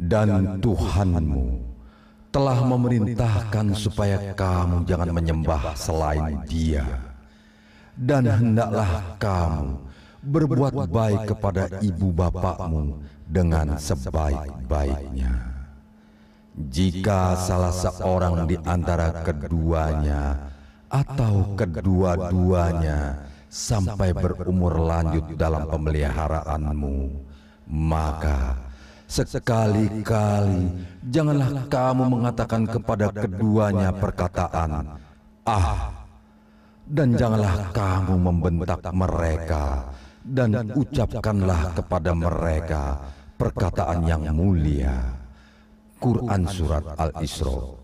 Dan Tuhanmu telah memerintahkan supaya kamu jangan menyembah selain Dia. Dan hendaklah kamu berbuat baik kepada ibu bapakmu dengan sebaik-baiknya. Jika salah seorang di antara keduanya atau kedua-duanya sampai berumur lanjut dalam pemeliharaanmu, maka sekali-kali janganlah kamu mengatakan kepada keduanya perkataan "ah", dan janganlah kamu membentak mereka, dan ucapkanlah kepada mereka perkataan yang mulia. Quran Surat Al-Isra.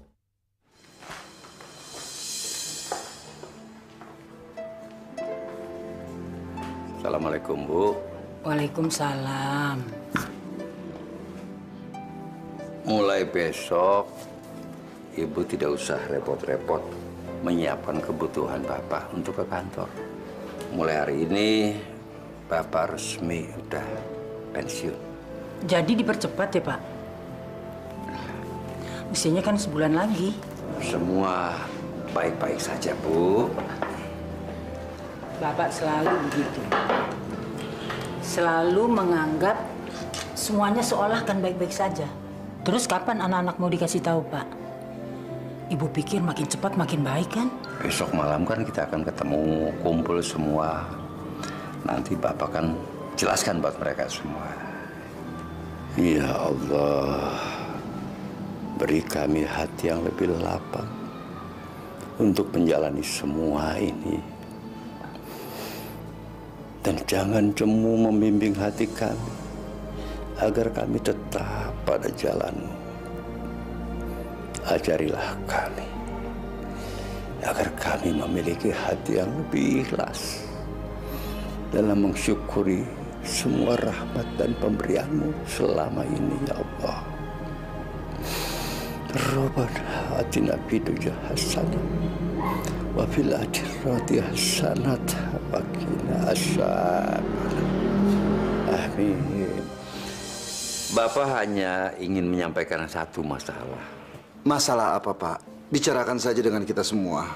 Assalamualaikum, Bu. Waalaikumsalam. Mulai besok, Ibu tidak usah repot-repot menyiapkan kebutuhan Bapak untuk ke kantor. Mulai hari ini, Bapak resmi udah pensiun. Jadi dipercepat ya, Pak? Mestinya kan sebulan lagi. Semua baik-baik saja, Bu. Bapak selalu begitu. Selalu menganggap semuanya seolah kan baik-baik saja. Terus kapan anak-anak mau dikasih tahu, Pak? Ibu pikir makin cepat makin baik kan? Besok malam kan kita akan ketemu, kumpul semua. Nanti Bapak kan jelaskan buat mereka semua. Ya Allah, beri kami hati yang lebih lapang untuk menjalani semua ini. Dan jangan cemu membimbing hati kami agar kami tetap pada jalan-Mu. Ajarilah kami agar kami memiliki hati yang lebih ikhlas dalam mensyukuri semua rahmat dan pemberian-Mu selama ini, ya Allah. Rabbana atina fid dunya hasanah wa fil akhirati hasanah wa qina adzabannar. Amin. Bapak hanya ingin menyampaikan satu masalah. Masalah apa, Pak? Bicarakan saja dengan kita semua.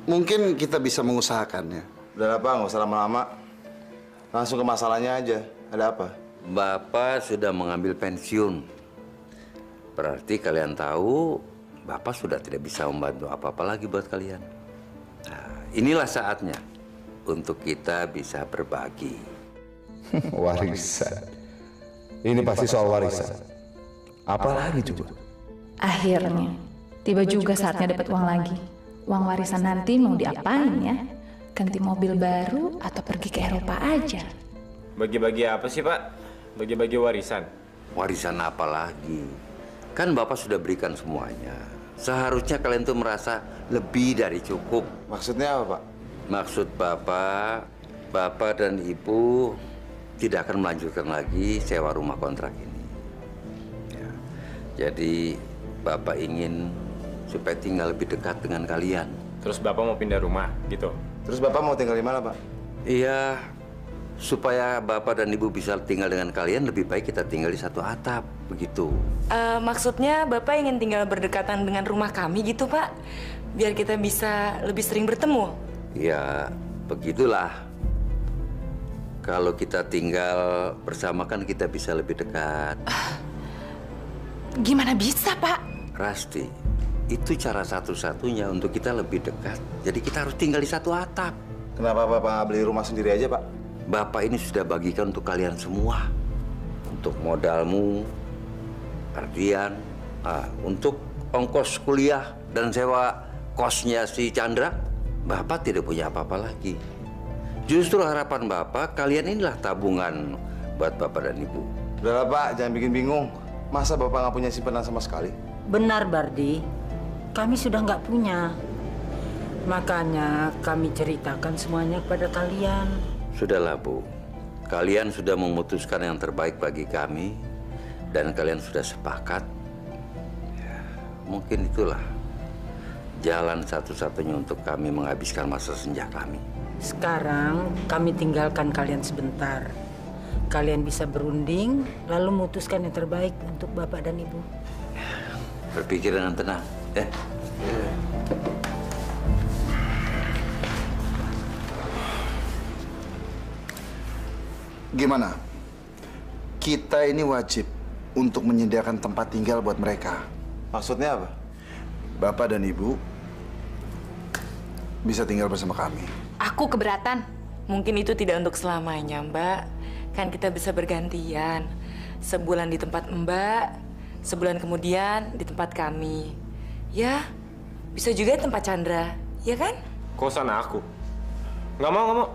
Mungkin kita bisa mengusahakannya. Udah Pak, nggak usah lama-lama. Langsung ke masalahnya aja. Ada apa? Bapak sudah mengambil pensiun. Berarti kalian tahu, Bapak sudah tidak bisa membantu apa-apa lagi buat kalian. Nah, inilah saatnya untuk kita bisa berbagi. Warisan. Ini pasti soal warisan. Apa lagi coba? Akhirnya, tiba juga saatnya dapat uang lagi. Uang warisan nanti mau diapain ya? Ganti mobil baru atau pergi ke Eropa aja? Bagi-bagi apa sih, Pak? Bagi-bagi warisan. Warisan apa lagi? Kan Bapak sudah berikan semuanya. Seharusnya kalian tuh merasa lebih dari cukup. Maksudnya apa, Pak? Maksud Bapak dan Ibu tidak akan melanjutkan lagi sewa rumah kontrak ini. Ya. Jadi Bapak ingin supaya tinggal lebih dekat dengan kalian. Terus Bapak mau pindah rumah, gitu? Terus Bapak mau tinggal di mana, Pak? Iya, supaya Bapak dan Ibu bisa tinggal dengan kalian, lebih baik kita tinggal di satu atap, begitu. Maksudnya Bapak ingin tinggal berdekatan dengan rumah kami gitu, Pak? Biar kita bisa lebih sering bertemu? Ya, begitulah. Kalau kita tinggal bersama kan kita bisa lebih dekat. Gimana bisa, Pak? Rasti, itu cara satu-satunya untuk kita lebih dekat. Jadi kita harus tinggal di satu atap. Kenapa Bapak nggak beli rumah sendiri aja, Pak? Bapak ini sudah bagikan untuk kalian semua. Untuk modalmu, Ardian, untuk ongkos kuliah dan sewa kosnya si Chandra, Bapak tidak punya apa-apa lagi. Justru harapan Bapak, kalian inilah tabungan buat Bapak dan Ibu. Udahlah, Pak, jangan bikin bingung. Masa Bapak nggak punya simpanan sama sekali? Benar, Bardi. Kami sudah nggak punya. Makanya kami ceritakan semuanya kepada kalian. Sudahlah, Bu. Kalian sudah memutuskan yang terbaik bagi kami. Dan kalian sudah sepakat. Ya, mungkin itulah jalan satu-satunya untuk kami menghabiskan masa senja kami. Sekarang kami tinggalkan kalian sebentar. kalian bisa berunding, lalu memutuskan yang terbaik untuk Bapak dan Ibu. Berpikir dengan tenang, ya. Gimana? Kita ini wajib untuk menyediakan tempat tinggal buat mereka. Maksudnya apa? Bapak dan Ibu bisa tinggal bersama kami. Aku keberatan. Mungkin itu tidak untuk selamanya, Mbak. Kan kita bisa bergantian. Sebulan di tempat Mbak, sebulan kemudian di tempat kami. Ya, bisa juga tempat Chandra, ya kan? Kosan aku? Nggak mau, nggak mau.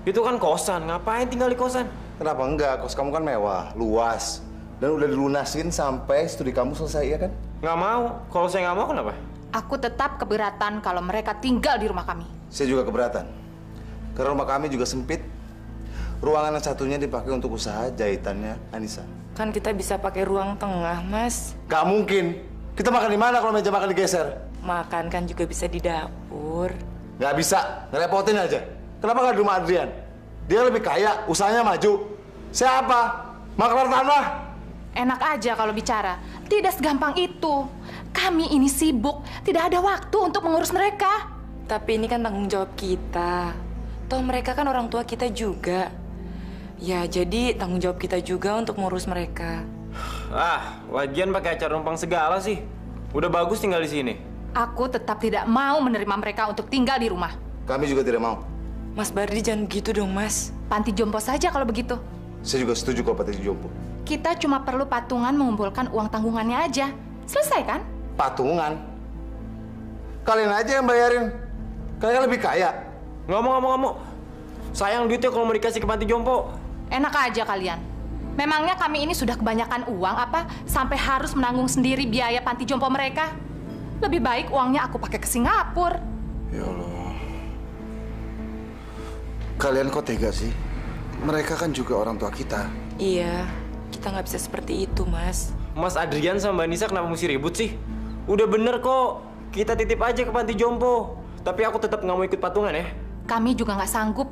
Itu kan kosan, ngapain tinggal di kosan? Kenapa enggak? Kos kamu kan mewah, luas. Dan udah dilunasin sampai studi kamu selesai, ya kan? Nggak mau. Kalau saya nggak mau, kenapa? Aku tetap keberatan kalau mereka tinggal di rumah kami. Saya juga keberatan. Karena rumah kami juga sempit. Ruangan yang satunya dipakai untuk usaha jahitannya Anissa. Kan kita bisa pakai ruang tengah, Mas. Gak mungkin. Kita makan di mana kalau meja makan digeser? Makan kan juga bisa di dapur. Gak bisa. Ngerepotin aja. Kenapa nggak di rumah Adrian? Dia lebih kaya, usahanya maju. Siapa? Maklar tanah. Enak aja kalau bicara. Tidak segampang itu. Kami ini sibuk. Tidak ada waktu untuk mengurus mereka. Tapi ini kan tanggung jawab kita. Toh mereka kan orang tua kita juga. Ya, jadi tanggung jawab kita juga untuk mengurus mereka. Lagian pakai acara numpang segala sih. Udah bagus tinggal di sini. Aku tetap tidak mau menerima mereka untuk tinggal di rumah. Kami juga tidak mau. Mas Bardi jangan begitu dong, Mas. Panti jompo saja kalau begitu. Saya juga setuju kalau panti jompo. Kita cuma perlu patungan mengumpulkan uang tanggungannya aja. Selesai kan? Patungan? Kalian aja yang bayarin. Kalian lebih kaya. Nggak mau. Sayang duitnya kalau mau dikasih ke panti jompo. Enak aja kalian. Memangnya kami ini sudah kebanyakan uang apa sampai harus menanggung sendiri biaya panti jompo mereka? Lebih baik uangnya aku pakai ke Singapura. Ya Allah. Kalian kok tega sih? Mereka kan juga orang tua kita. Iya, kita nggak bisa seperti itu, Mas. Mas Adrian sama Mbak Nisa kenapa mesti ribut sih? Udah bener kok. Kita titip aja ke panti jompo. Tapi aku tetap nggak mau ikut patungan ya. Kami juga nggak sanggup.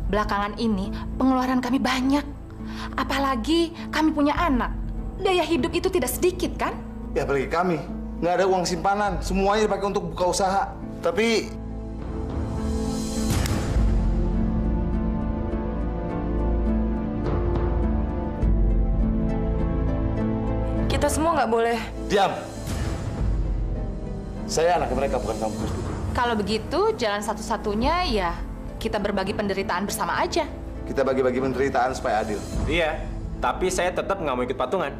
Belakangan ini pengeluaran kami banyak. Apalagi kami punya anak. Daya hidup itu tidak sedikit kan? Ya apalagi kami. Nggak ada uang simpanan. Semuanya dipakai untuk buka usaha. Tapi Kita semua nggak boleh. diam. Saya anak mereka, bukan kamu. Kalau begitu, jalan satu-satunya ya kita berbagi penderitaan bersama aja. Kita bagi-bagi penderitaan supaya adil. Iya, tapi saya tetap nggak mau ikut patungan.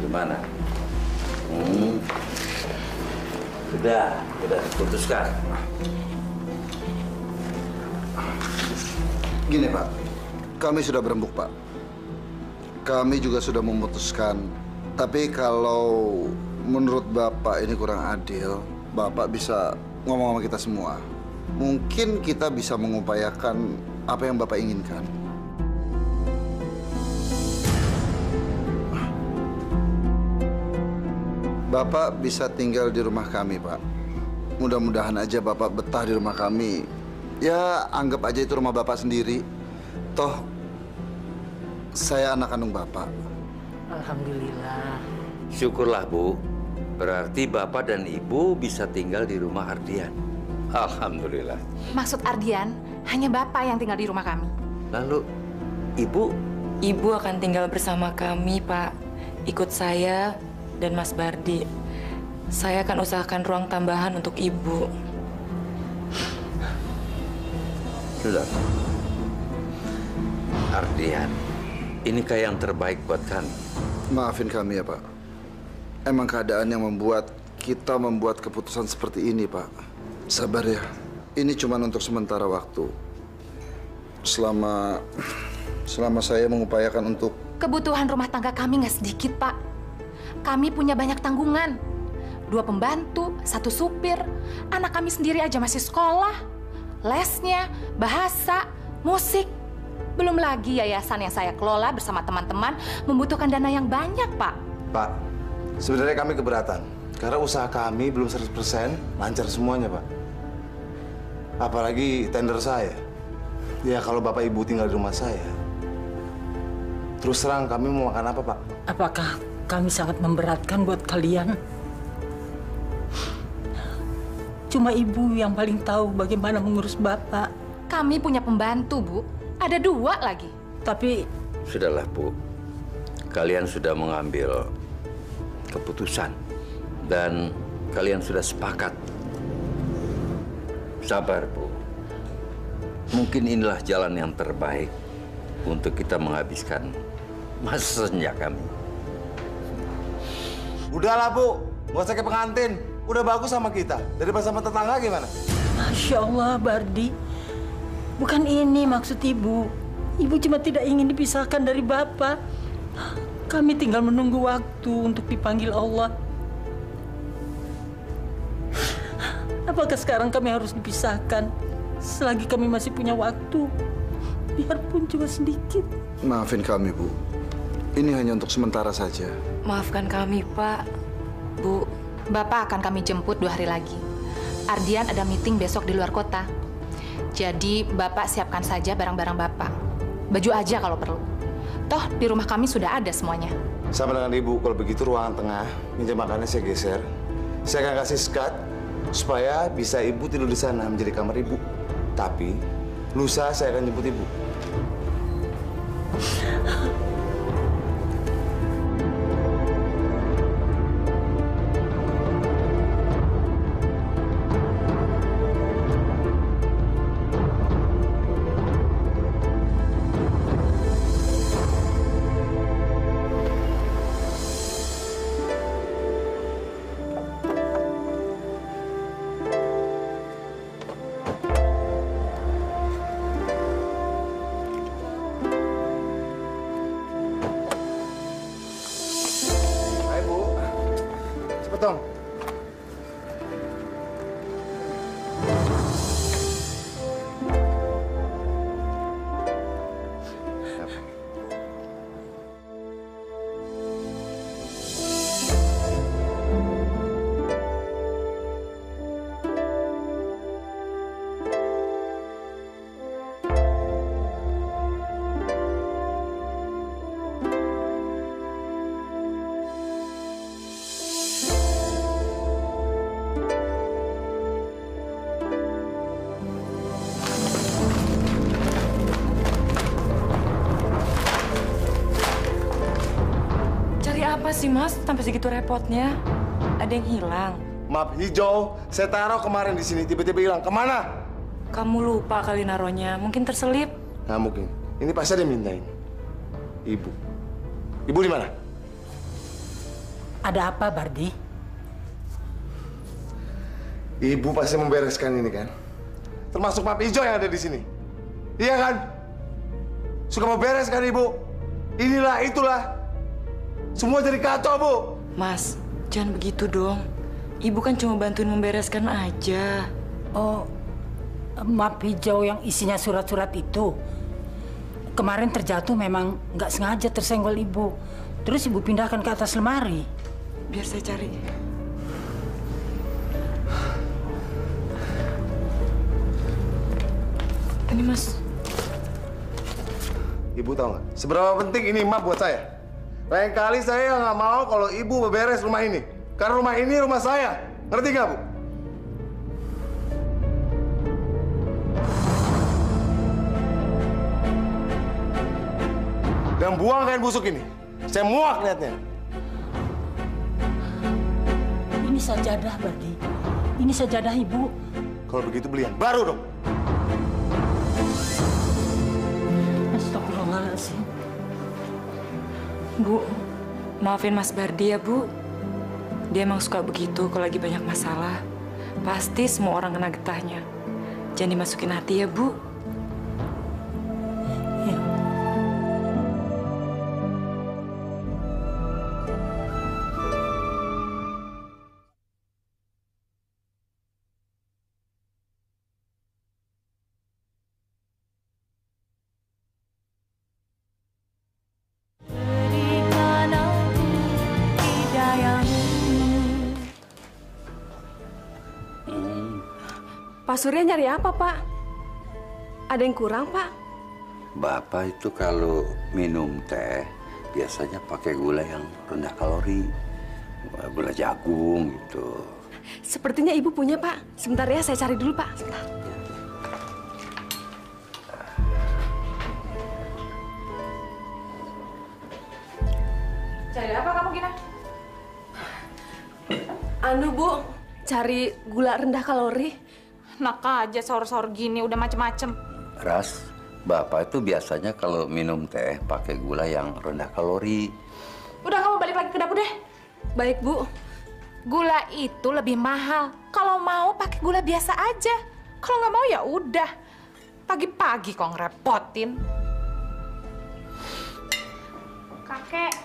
Gimana? Sudah diputuskan. Gini Pak, Kami sudah berembuk, Pak. Kami juga sudah memutuskan. Tapi kalau menurut Bapak ini kurang adil, Bapak bisa ngomong sama kita semua. Mungkin kita bisa mengupayakan apa yang Bapak inginkan. Bapak bisa tinggal di rumah kami, Pak. Mudah-mudahan aja Bapak betah di rumah kami. Ya, anggap aja itu rumah Bapak sendiri. Toh, saya anak kandung Bapak. Alhamdulillah. Syukurlah, Bu. Berarti Bapak dan Ibu bisa tinggal di rumah Ardian. Alhamdulillah. Maksud Ardian, hanya Bapak yang tinggal di rumah kami. Lalu, Ibu? Ibu akan tinggal bersama kami, Pak. Ikut saya dan Mas Bardi. Saya akan usahakan ruang tambahan untuk Ibu. Sudah. Ardian, inikah yang terbaik buat kami? Maafin kami ya, Pak. Emang keadaan yang membuat kita membuat keputusan seperti ini, Pak. Sabar ya. Ini cuma untuk sementara waktu. Selama saya mengupayakan untuk... Kebutuhan rumah tangga kami nggak sedikit, Pak. Kami punya banyak tanggungan. 2 pembantu, 1 supir. Anak kami sendiri aja masih sekolah. Lesnya, bahasa, musik. Belum lagi yayasan yang saya kelola bersama teman-teman membutuhkan dana yang banyak, Pak. Pak, sebenarnya kami keberatan. Karena usaha kami belum 100% lancar semuanya, Pak. Apalagi tender saya. Ya, kalau Bapak Ibu tinggal di rumah saya. Terus terang, kami mau makan apa, Pak? Apakah kami sangat memberatkan buat kalian? Cuma ibu yang paling tahu bagaimana mengurus bapak. Kami punya pembantu, Bu. Ada 2 lagi. Tapi... Sudahlah, Bu. Kalian sudah mengambil keputusan. Dan kalian sudah sepakat. Sabar, Bu. Mungkin inilah jalan yang terbaik untuk kita menghabiskan masa senja kami. Udahlah, Bu. Nggak usah ke pengantin. Udah bagus sama kita. Daripada sama tetangga gimana? Masya Allah, Bardi. Bukan ini maksud ibu. Ibu cuma tidak ingin dipisahkan dari bapak. Kami tinggal menunggu waktu untuk dipanggil Allah. Apakah sekarang kami harus dipisahkan? Selagi kami masih punya waktu. Biarpun cuma sedikit. Maafin kami, Bu. Ini hanya untuk sementara saja. Maafkan kami, Pak. Bu. Bapak akan kami jemput 2 hari lagi. Ardian ada meeting besok di luar kota. Jadi Bapak siapkan saja barang-barang Bapak. Baju aja kalau perlu. Toh di rumah kami sudah ada semuanya. Sama dengan Ibu, kalau begitu ruangan tengah, meja makannya saya geser. Saya akan kasih skat supaya bisa Ibu tidur di sana menjadi kamar Ibu. Tapi lusa saya akan jemput Ibu. Tong. Apa sih, Mas? Sampai segitu repotnya. Ada yang hilang. Map hijau, saya taruh kemarin di sini, tiba-tiba hilang. Kemana? Kamu lupa kali naruhnya. Mungkin terselip. Nggak mungkin. Ini pasti ada yang mintain. Ibu. Ibu di mana? Ada apa, Bardi? Ibu pasti membereskan ini kan? Termasuk map hijau yang ada di sini. Iya kan? Suka mau beres kan Ibu? Inilah, itulah. Semua jadi kacau, Bu. Mas, jangan begitu dong. Ibu kan cuma bantuin membereskan aja. Oh, map hijau yang isinya surat-surat itu. Kemarin terjatuh memang nggak sengaja tersenggol ibu. Terus ibu pindahkan ke atas lemari. Biar saya cari. Ini Mas. Ibu tahu nggak? Seberapa penting ini map buat saya? Lain kali saya nggak mau kalau Ibu beberes rumah ini. Karena rumah ini rumah saya. Ngerti nggak, Bu? Dan buang kain busuk ini. Saya muak lihatnya. Ini sajadah, Bardi. Ini sajadah ibu. Kalau begitu beli yang baru dong. Astagfirullahaladzim. Bu, maafin Mas Bardi ya, Bu. Dia emang suka begitu kalau lagi banyak masalah. Pasti semua orang kena getahnya. Jangan dimasukin hati ya, Bu. Ya. Pak Surya nyari apa, Pak? Ada yang kurang, Pak? Bapak itu kalau minum teh biasanya pakai gula yang rendah kalori. Gula jagung gitu. Sepertinya Ibu punya, Pak. Sebentar ya, saya cari dulu, Pak. Sebentar. Cari apa kamu, Gina? Anu, Bu, cari gula rendah kalori. Enak aja sahur-sahur gini udah macem-macem. Ras, Bapak itu biasanya kalau minum teh pakai gula yang rendah kalori. Udah kamu balik lagi ke dapur deh. Baik, Bu. Gula itu lebih mahal. Kalau mau pakai gula biasa aja. Kalau nggak mau ya udah. Pagi-pagi kok ngerepotin. Kakek,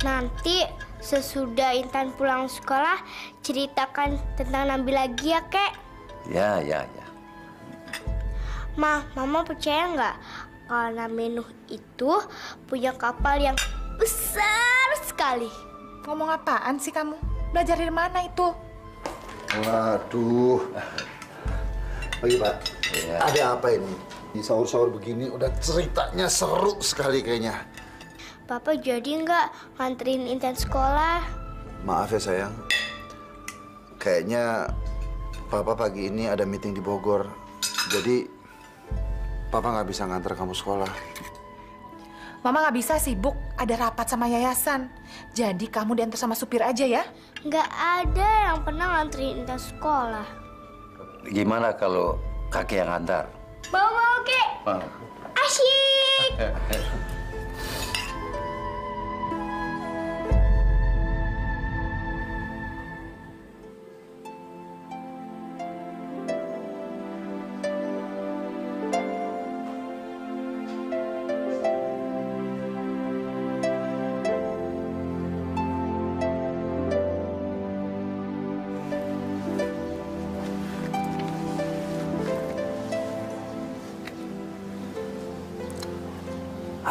nanti sesudah Intan pulang sekolah, ceritakan tentang Nabi lagi ya, Kek. Ya. Mama percaya nggak kalau Nabi Nuh itu punya kapal yang besar sekali? Ngomong apaan sih kamu? Belajar dari mana itu? Waduh. Pagi, Pak. Ya. Ada apa ini? Di sahur-sahur begini udah ceritanya seru sekali kayaknya. Papa jadi nggak nganterin Intan sekolah? Maaf ya sayang. Kayaknya Papa pagi ini ada meeting di Bogor. Jadi Papa nggak bisa nganter kamu sekolah. Mama nggak bisa sibuk, ada rapat sama yayasan. Jadi kamu diantar sama supir aja ya. Nggak ada yang pernah nganterin Intan sekolah. Gimana kalau kakek yang antar? Mau, Kek. Asyik.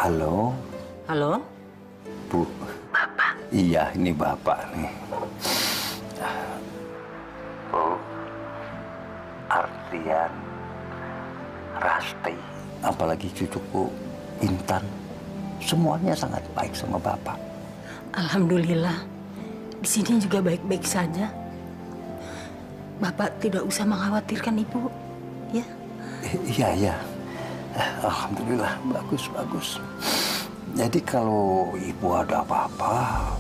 Halo? Halo? Bu. Bapak? Iya, ini Bapak nih. Bu, Ardian, Rasti, apalagi cucuku Intan, semuanya sangat baik sama Bapak. Alhamdulillah. Di sini juga baik-baik saja. Bapak tidak usah mengkhawatirkan ibu, ya? Iya. Alhamdulillah, bagus. Jadi kalau ibu ada apa-apa,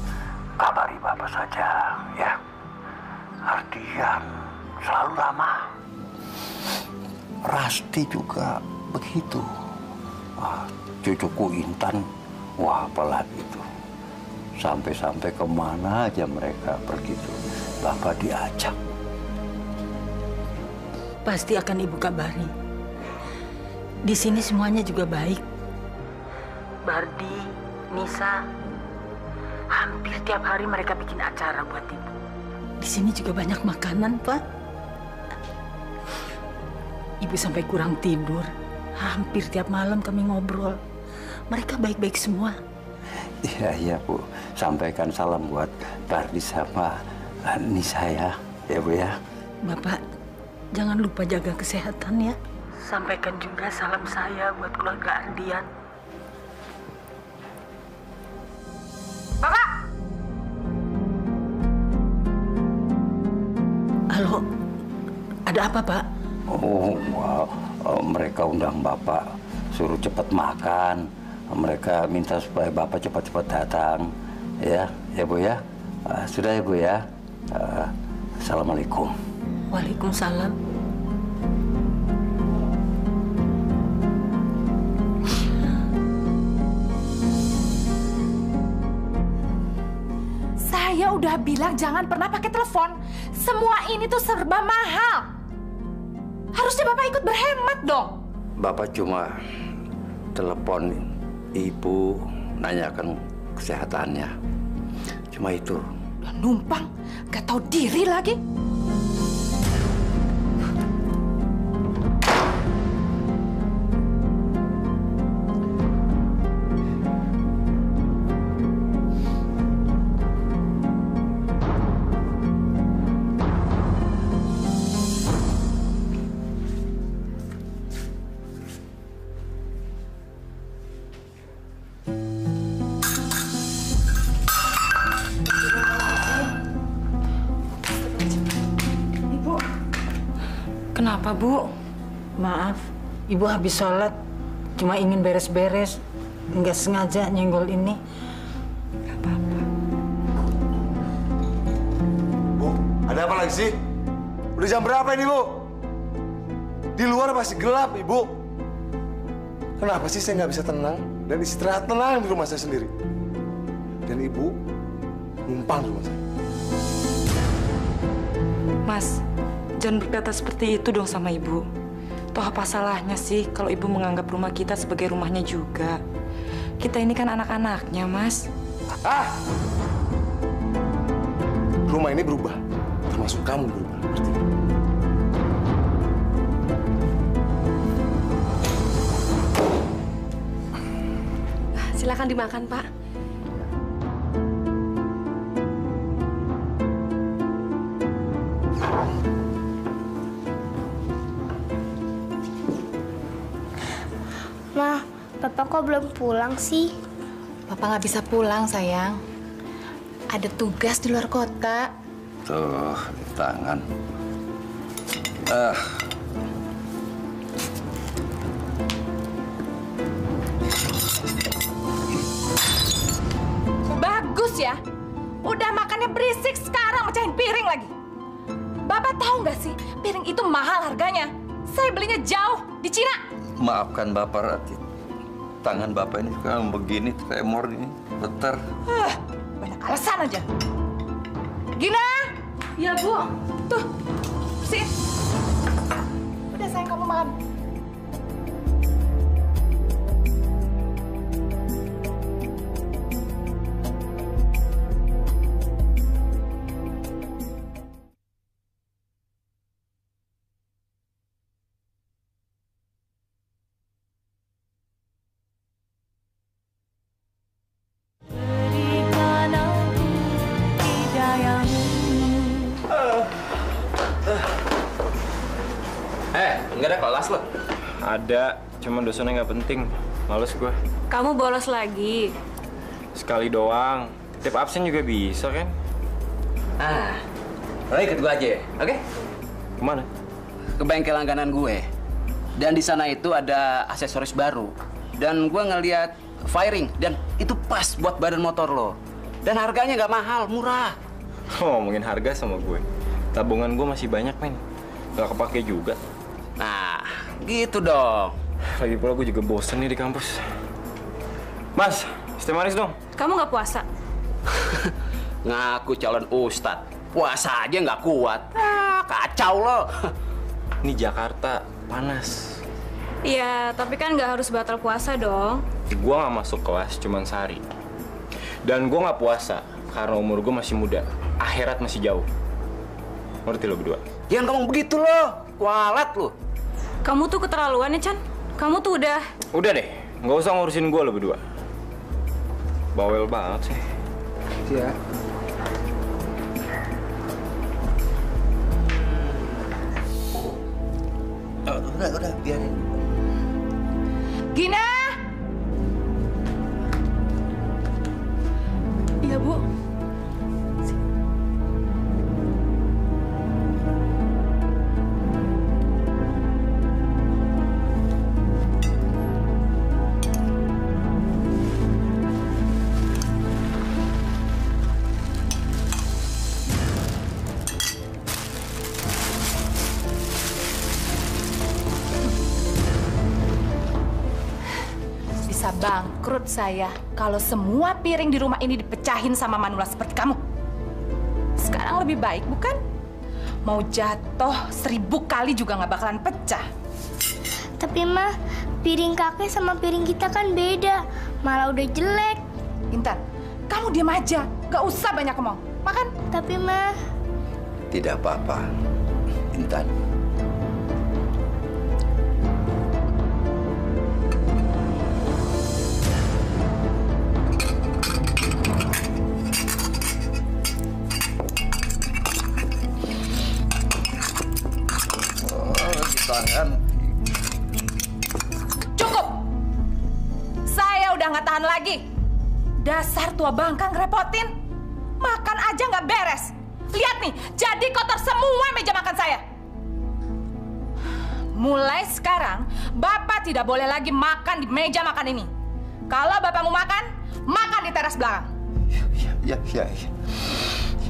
kabari Bapak saja, ya. Ardian selalu ramah. Rasti juga begitu. Cucuku Intan, wah apalagi itu. Sampai-sampai kemana aja mereka pergi tuh, Bapak diajak. Pasti akan ibu kabari. Di sini semuanya juga baik. Bardi, Nisa. Hampir tiap hari mereka bikin acara buat ibu. Di sini juga banyak makanan, Pak. Ibu sampai kurang tidur. Hampir tiap malam kami ngobrol. Mereka baik-baik semua. Iya, Bu. Sampaikan salam buat Bardi sama Nisa ya Bu ya. Bapak, jangan lupa jaga kesehatan ya. Sampaikan juga salam saya buat keluarga Ardian. Bapak! Halo, ada apa, Pak? Mereka undang Bapak, suruh cepat makan. Mereka minta supaya Bapak cepat-cepat datang. Ya Bu ya. Sudah ya Bu ya. Assalamualaikum. Waalaikumsalam. Saya udah bilang jangan pernah pakai telepon. Semua ini tuh serba mahal. Harusnya Bapak ikut berhemat dong. Bapak cuma telepon Ibu, nanyakan kesehatannya. Cuma itu. Udah numpang, gak tahu diri lagi. Kenapa, Bu? Maaf, Ibu habis sholat. Cuma ingin beres-beres. Nggak sengaja nyenggol ini. Gak apa-apa. Bu, ada apa lagi sih? Udah jam berapa ini, Bu? Di luar masih gelap, Ibu. Kenapa sih saya nggak bisa tenang dan istirahat tenang di rumah saya sendiri? Dan Ibu numpang di rumah saya. Mas, jangan berkata seperti itu dong sama Ibu. Toh apa salahnya sih kalau Ibu menganggap rumah kita sebagai rumahnya juga? Kita ini kan anak-anaknya, Mas. Ah! Rumah ini berubah. Termasuk kamu berubah. Ngerti? Silakan dimakan, Pak. Ma, Papa kok belum pulang sih? Papa nggak bisa pulang, sayang. Ada tugas di luar kota. Tuh, di tangan. Bagus ya. Udah makannya berisik, sekarang mecahin piring lagi. Bapak tahu nggak sih, piring itu mahal harganya. Saya belinya jauh, di Cina. Maafkan Bapak, Rati. Tangan Bapak ini sekarang begini, tremor ini, getar. Banyak alasan aja. Gina! Ya, Bu. Tuh, bersihin. Udah, sayang, kamu makan. Nggak ada kelas lo? Ada, cuma dosennya nggak penting. Males gue. Kamu bolos lagi. Sekali doang. Titip absen juga bisa kan? Lo ikut gue aja ya, oke? Kemana? Ke bengkel langganan gue. Dan di sana itu ada aksesoris baru. Dan gue ngeliat firing, dan itu pas buat badan motor lo. Dan harganya nggak mahal, murah. Oh, ngomongin harga sama gue. Tabungan gue masih banyak, men. Gak kepake juga. Nah, gitu dong. Lagi pula gue juga bosen nih di kampus. Mas, es teh manis dong. Kamu nggak puasa? Ngaku calon ustadz. Puasa aja nggak kuat. Kacau lo. Ini Jakarta, panas. Iya, tapi kan nggak harus batal puasa dong. gue nggak masuk kelas cuma sehari. Dan gue nggak puasa karena umur gue masih muda. Akhirat masih jauh. Ngerti lo berdua? Jangan ngomong begitu lo, kualat lo. Kamu tuh keterlaluan ya, Chan. Kamu tuh udah... Udah deh, nggak usah ngurusin gue lo berdua. Bawel banget sih. Iya. Udah, biarin. Gina! Iya, Bu. Bisa bangkrut saya kalau semua piring di rumah ini dipecahin sama manula seperti kamu. Sekarang lebih baik, bukan? Mau jatuh 1000 kali juga nggak bakalan pecah. Tapi mah, piring kakek sama piring kita kan beda. Malah udah jelek. Intan, kamu diam aja. Gak usah banyak ngomong. Makan. Tapi mah... Tidak apa-apa, Intan. Cukup! Saya udah nggak tahan lagi. Dasar tua bangka ngerepotin. Makan aja nggak beres. Lihat nih, jadi kotor semua meja makan saya. Mulai sekarang, Bapak tidak boleh lagi makan di meja makan ini. Kalau Bapak mau makan, makan di teras belakang. Ya.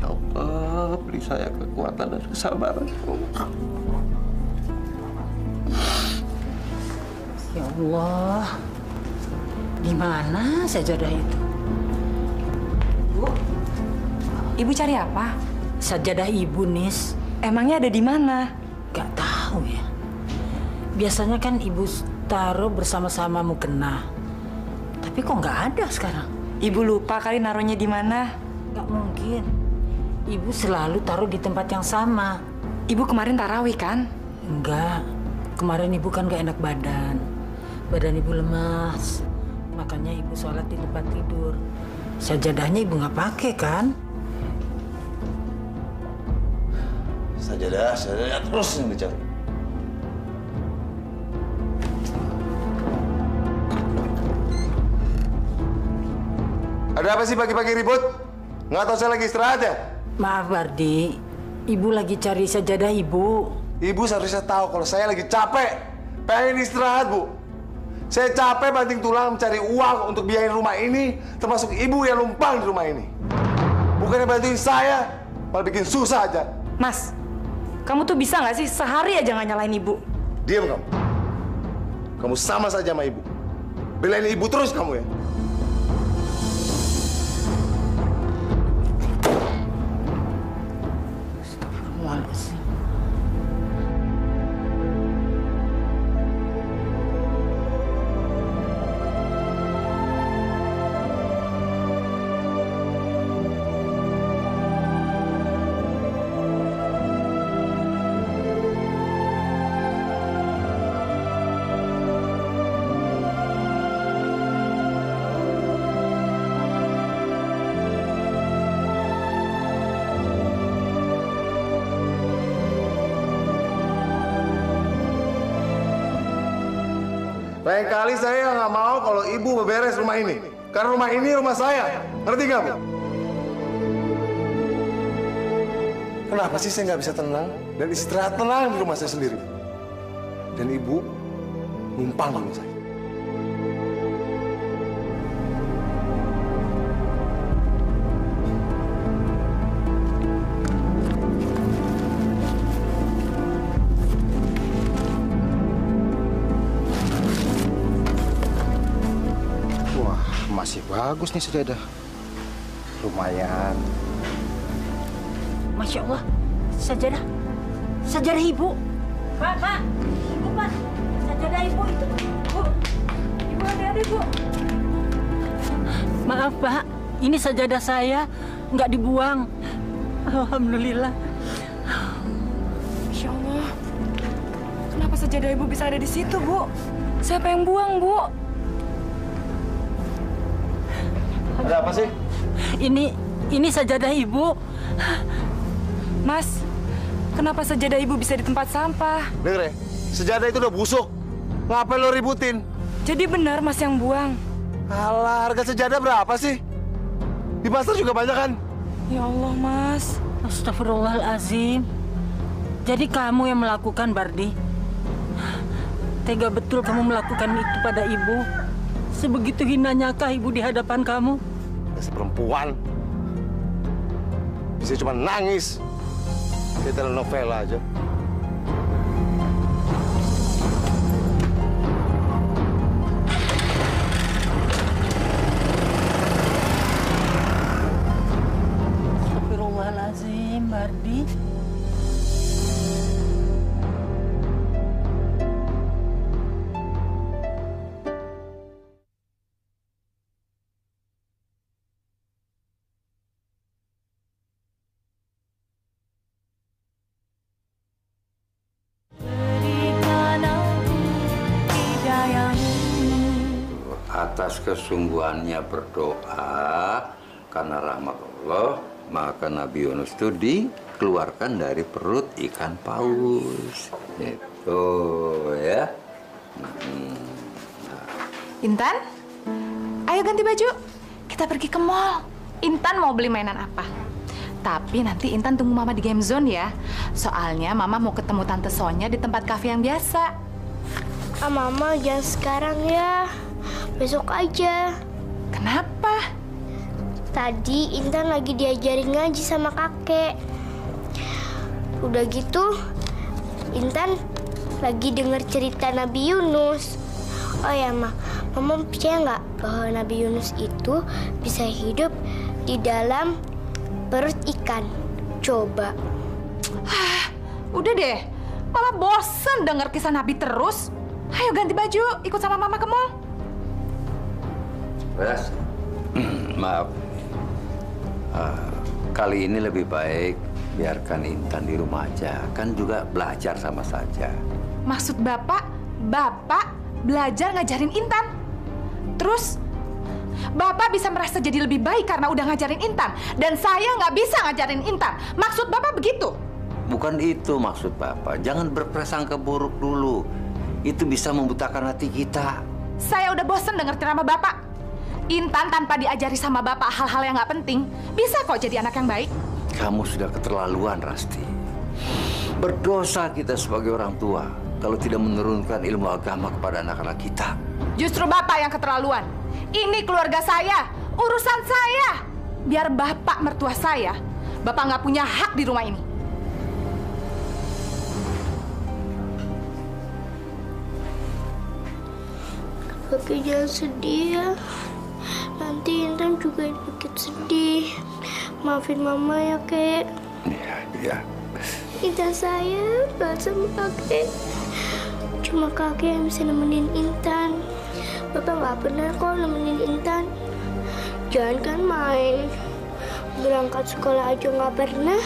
Ya Allah, beri saya kekuatan dan kesabaran. Ya Allah, di mana sajadah itu? Bu, Ibu cari apa? Sajadah Ibu, Nis. Emangnya ada di mana? Gak tahu ya. Biasanya kan Ibu taruh bersama-sama mukena. Tapi kok nggak ada sekarang? Ibu lupa kali naruhnya di mana? Gak mungkin. Ibu selalu taruh di tempat yang sama. Ibu kemarin tarawih kan? Enggak. Kemarin Ibu kan gak enak badan. Badan Ibu lemas. Makanya Ibu sholat di tempat tidur. Sajadahnya Ibu nggak pakai kan? Sajadah terus yang dicari. Ada apa sih pagi-pagi ribut? Nggak tahu saya lagi istirahat ya? Maaf Bardi, Ibu lagi cari sajadah Ibu. Ibu seharusnya tahu kalau saya lagi capek, pengen istirahat, Bu. Saya capek banting tulang mencari uang untuk biayain rumah ini, termasuk ibu yang numpang di rumah ini. Bukannya bantuin saya, malah bikin susah aja. Mas, kamu tuh bisa nggak sih sehari aja nggak nyalain ibu? Diam kamu. Kamu sama saja sama ibu. Belain ibu terus kamu ya. Astagfirullahaladzim. Lain kali saya nggak mau kalau ibu beberes rumah ini. Karena rumah ini rumah saya. Ngerti nggak, Bu? Kenapa sih saya nggak bisa tenang dan istirahat tenang di rumah saya sendiri? Dan ibu numpang di rumah saya. Masih bagus nih sajadah. Lumayan. Masya Allah, sajadah. Sajadah Ibu. Pak. Ibu, Pak. Sajadah Ibu itu. Bu. Ibu Bu, hati-hati, Bu. Maaf, Pak. Ini sajadah saya nggak dibuang. Alhamdulillah. Masya Allah. Kenapa sajadah Ibu bisa ada di situ, Bu? Siapa yang buang, Bu? Ada apa sih? Ini sajadah Ibu. Mas, kenapa sajadah Ibu bisa di tempat sampah? Dengar ya, sejadah itu udah busuk. Ngapain lo ributin? Jadi benar Mas yang buang? Alah, harga sejadah berapa sih? Di pasar juga banyak kan? Ya Allah, Mas. Astagfirullahalazim. Jadi kamu yang melakukan, Bardi? Tega betul kamu melakukan itu pada ibu? Sebegitu hinanyakah ibu di hadapan kamu? Dasar perempuan. Bisa cuma nangis. Kayak telenovela aja. Astagfirullahalazim, Bardi. Atas kesungguhannya berdoa karena rahmat Allah, maka Nabi Yunus itu dikeluarkan dari perut ikan paus. Itu ya. Intan, ayo ganti baju. Kita pergi ke mall. Intan mau beli mainan apa? Tapi nanti Intan tunggu Mama di Game Zone ya. Soalnya Mama mau ketemu Tante Sonya di tempat kafe yang biasa. Mama jangan sekarang ya. Besok aja. Kenapa? Tadi Intan lagi diajarin ngaji sama kakek. Udah gitu, Intan lagi denger cerita Nabi Yunus. Oh ya, Mama percaya nggak bahwa Nabi Yunus itu bisa hidup di dalam perut ikan? Coba. Udah deh, Mama bosen denger kisah Nabi terus. Ayo ganti baju, ikut sama Mama ke mall. Ras, maaf. Kali ini lebih baik biarkan Intan di rumah aja. Kan juga belajar sama saja. Maksud Bapak belajar ngajarin Intan? Terus, Bapak bisa merasa jadi lebih baik karena udah ngajarin Intan. Dan saya nggak bisa ngajarin Intan. Maksud Bapak begitu? Bukan itu maksud Bapak. Jangan berprasangka buruk dulu. Itu bisa membutakan hati kita. Saya udah bosen denger ceramah Bapak. Intan tanpa diajari sama Bapak hal-hal yang nggak penting, bisa kok jadi anak yang baik. Kamu sudah keterlaluan, Rasti. Berdosa kita sebagai orang tua kalau tidak menurunkan ilmu agama kepada anak-anak kita. Justru Bapak yang keterlaluan. Ini keluarga saya, urusan saya. Biar Bapak mertua saya, Bapak nggak punya hak di rumah ini. Kakek jangan sedih ya. Nanti Intan juga ikut sedih. Maafin Mama ya, Kek. Iya. Intan sayang banget sama kakek. Cuma kakek yang bisa nemenin Intan. Bapak nggak pernah kok nemenin Intan. Jangan kan main. Berangkat sekolah aja nggak pernah.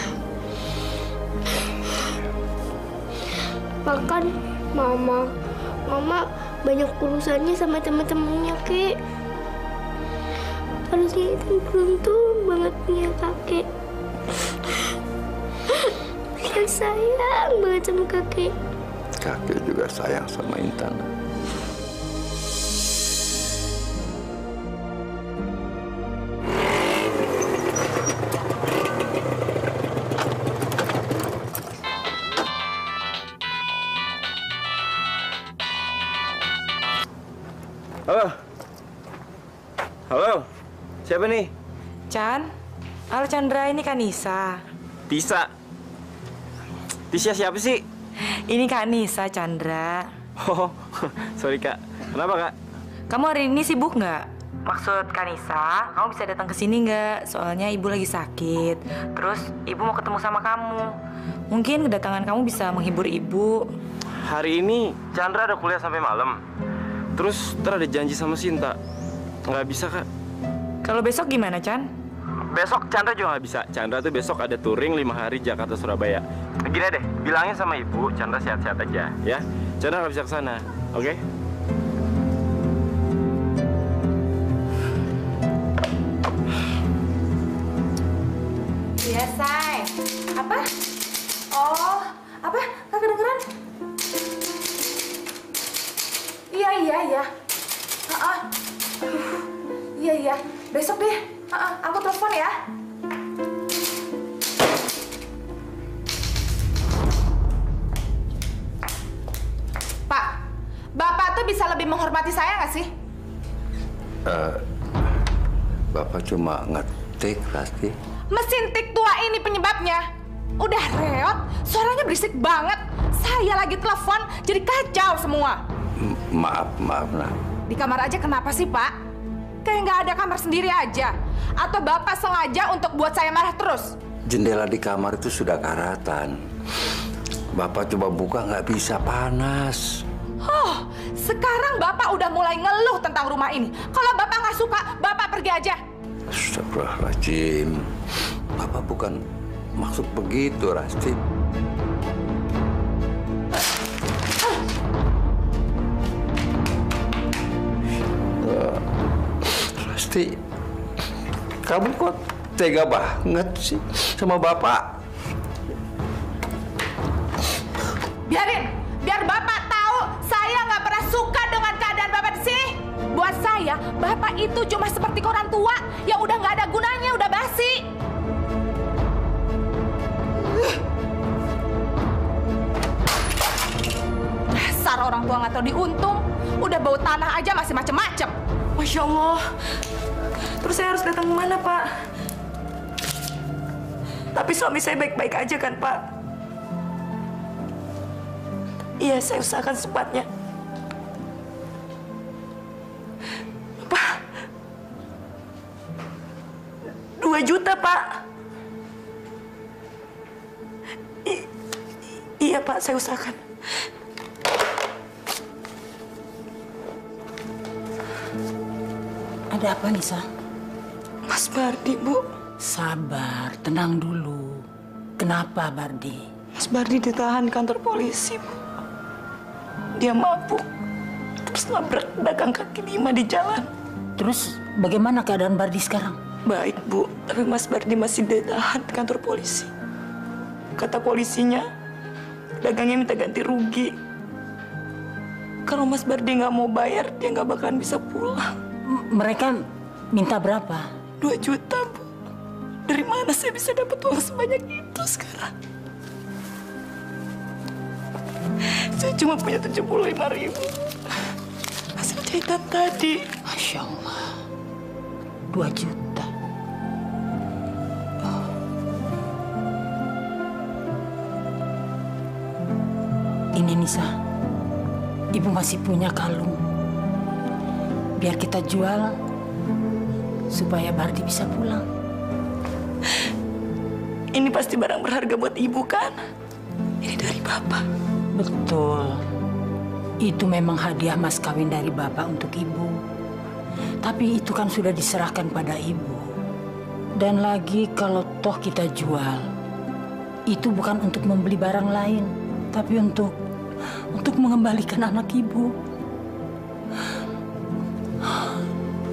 Bahkan Mama banyak urusannya sama teman-temannya, Kek. Harusnya Intan beruntung banget punya kakek. Saya sayang banget sama kakek. Kakek juga sayang sama Intan. Halo, siapa nih? Chan, halo Chandra, ini Kak Nisa. Tisa. Tisa siapa sih? Ini Kak Nisa, Chandra. Oh, sorry Kak. Kenapa Kak? Kamu hari ini sibuk nggak? Maksud Kak Nisa, kamu bisa datang ke sini nggak? Soalnya ibu lagi sakit. Terus ibu mau ketemu sama kamu. Mungkin kedatangan kamu bisa menghibur ibu. Hari ini Chandra ada kuliah sampai malam. Terus ada janji sama Sinta. Nggak bisa, Kak. Kalau besok gimana, Chan? Besok Chandra juga nggak bisa. Chandra tuh besok ada touring 5 hari Jakarta Surabaya. Gini deh, bilangin sama ibu Chandra sehat-sehat aja ya. Chandra nggak bisa ke sana, oke? Iya, Say. Apa? Oh, apa? Nggak kedengeran? Iya. Iya. Besok deh. Aku telepon ya. Pak, Bapak tuh bisa lebih menghormati saya nggak sih? Bapak cuma ngetik, Rasti. Mesin tik tua ini penyebabnya. Udah reot, suaranya berisik banget. Saya lagi telepon, jadi kacau semua. Maaf, nah. Di kamar aja kenapa sih, Pak? Kayak nggak ada kamar sendiri aja. Atau Bapak sengaja untuk buat saya marah terus? Jendela di kamar itu sudah karatan. Bapak coba buka nggak bisa, panas. Oh, sekarang Bapak udah mulai ngeluh tentang rumah ini. Kalau Bapak nggak suka, Bapak pergi aja. Astagfirullahaladzim. Bapak bukan maksud begitu, Rasti. Rasti, kamu kok tega banget sih sama Bapak? Biar Bapak tahu saya nggak pernah suka dengan keadaan Bapak di sini. Buat saya, Bapak itu cuma seperti orang tua yang udah nggak ada gunanya, udah basi. Dasar orang tua nggak tahu diuntung, udah bau tanah aja masih macem-macem. Masya Allah. Terus saya harus datang kemana, Pak? Tapi suami saya baik-baik aja kan, Pak? Iya, saya usahakan secepatnya. Pak, 2 juta, Pak. Iya, Pak, saya usahakan. Ada apa, Nisa? Mas Bardi, Bu. Sabar, tenang dulu. Kenapa, Bardi? Mas Bardi ditahan kantor polisi, Bu. Dia mabuk, terus nabrak pedagang kaki 5 di jalan. Terus bagaimana keadaan Bardi sekarang? Baik, Bu. Tapi Mas Bardi masih ditahan di kantor polisi. Kata polisinya, pedagangnya minta ganti rugi. Kalau Mas Bardi nggak mau bayar, dia nggak bakalan bisa pulang. Mereka minta berapa? 2 juta, Bu. Dari mana saya bisa dapat uang sebanyak itu sekarang? Saya cuma punya 75.000 hasil jahitan tadi. Masya Allah, 2 juta. Oh. Ini Nisa, Ibu masih punya kalung. Biar kita jual supaya Bardi bisa pulang. Ini pasti barang berharga buat Ibu, kan? Ini dari Bapak. Betul. Itu memang hadiah mas kawin dari Bapak untuk Ibu. Tapi itu kan sudah diserahkan pada Ibu. Dan lagi kalau toh kita jual, itu bukan untuk membeli barang lain, tapi untuk mengembalikan anak Ibu.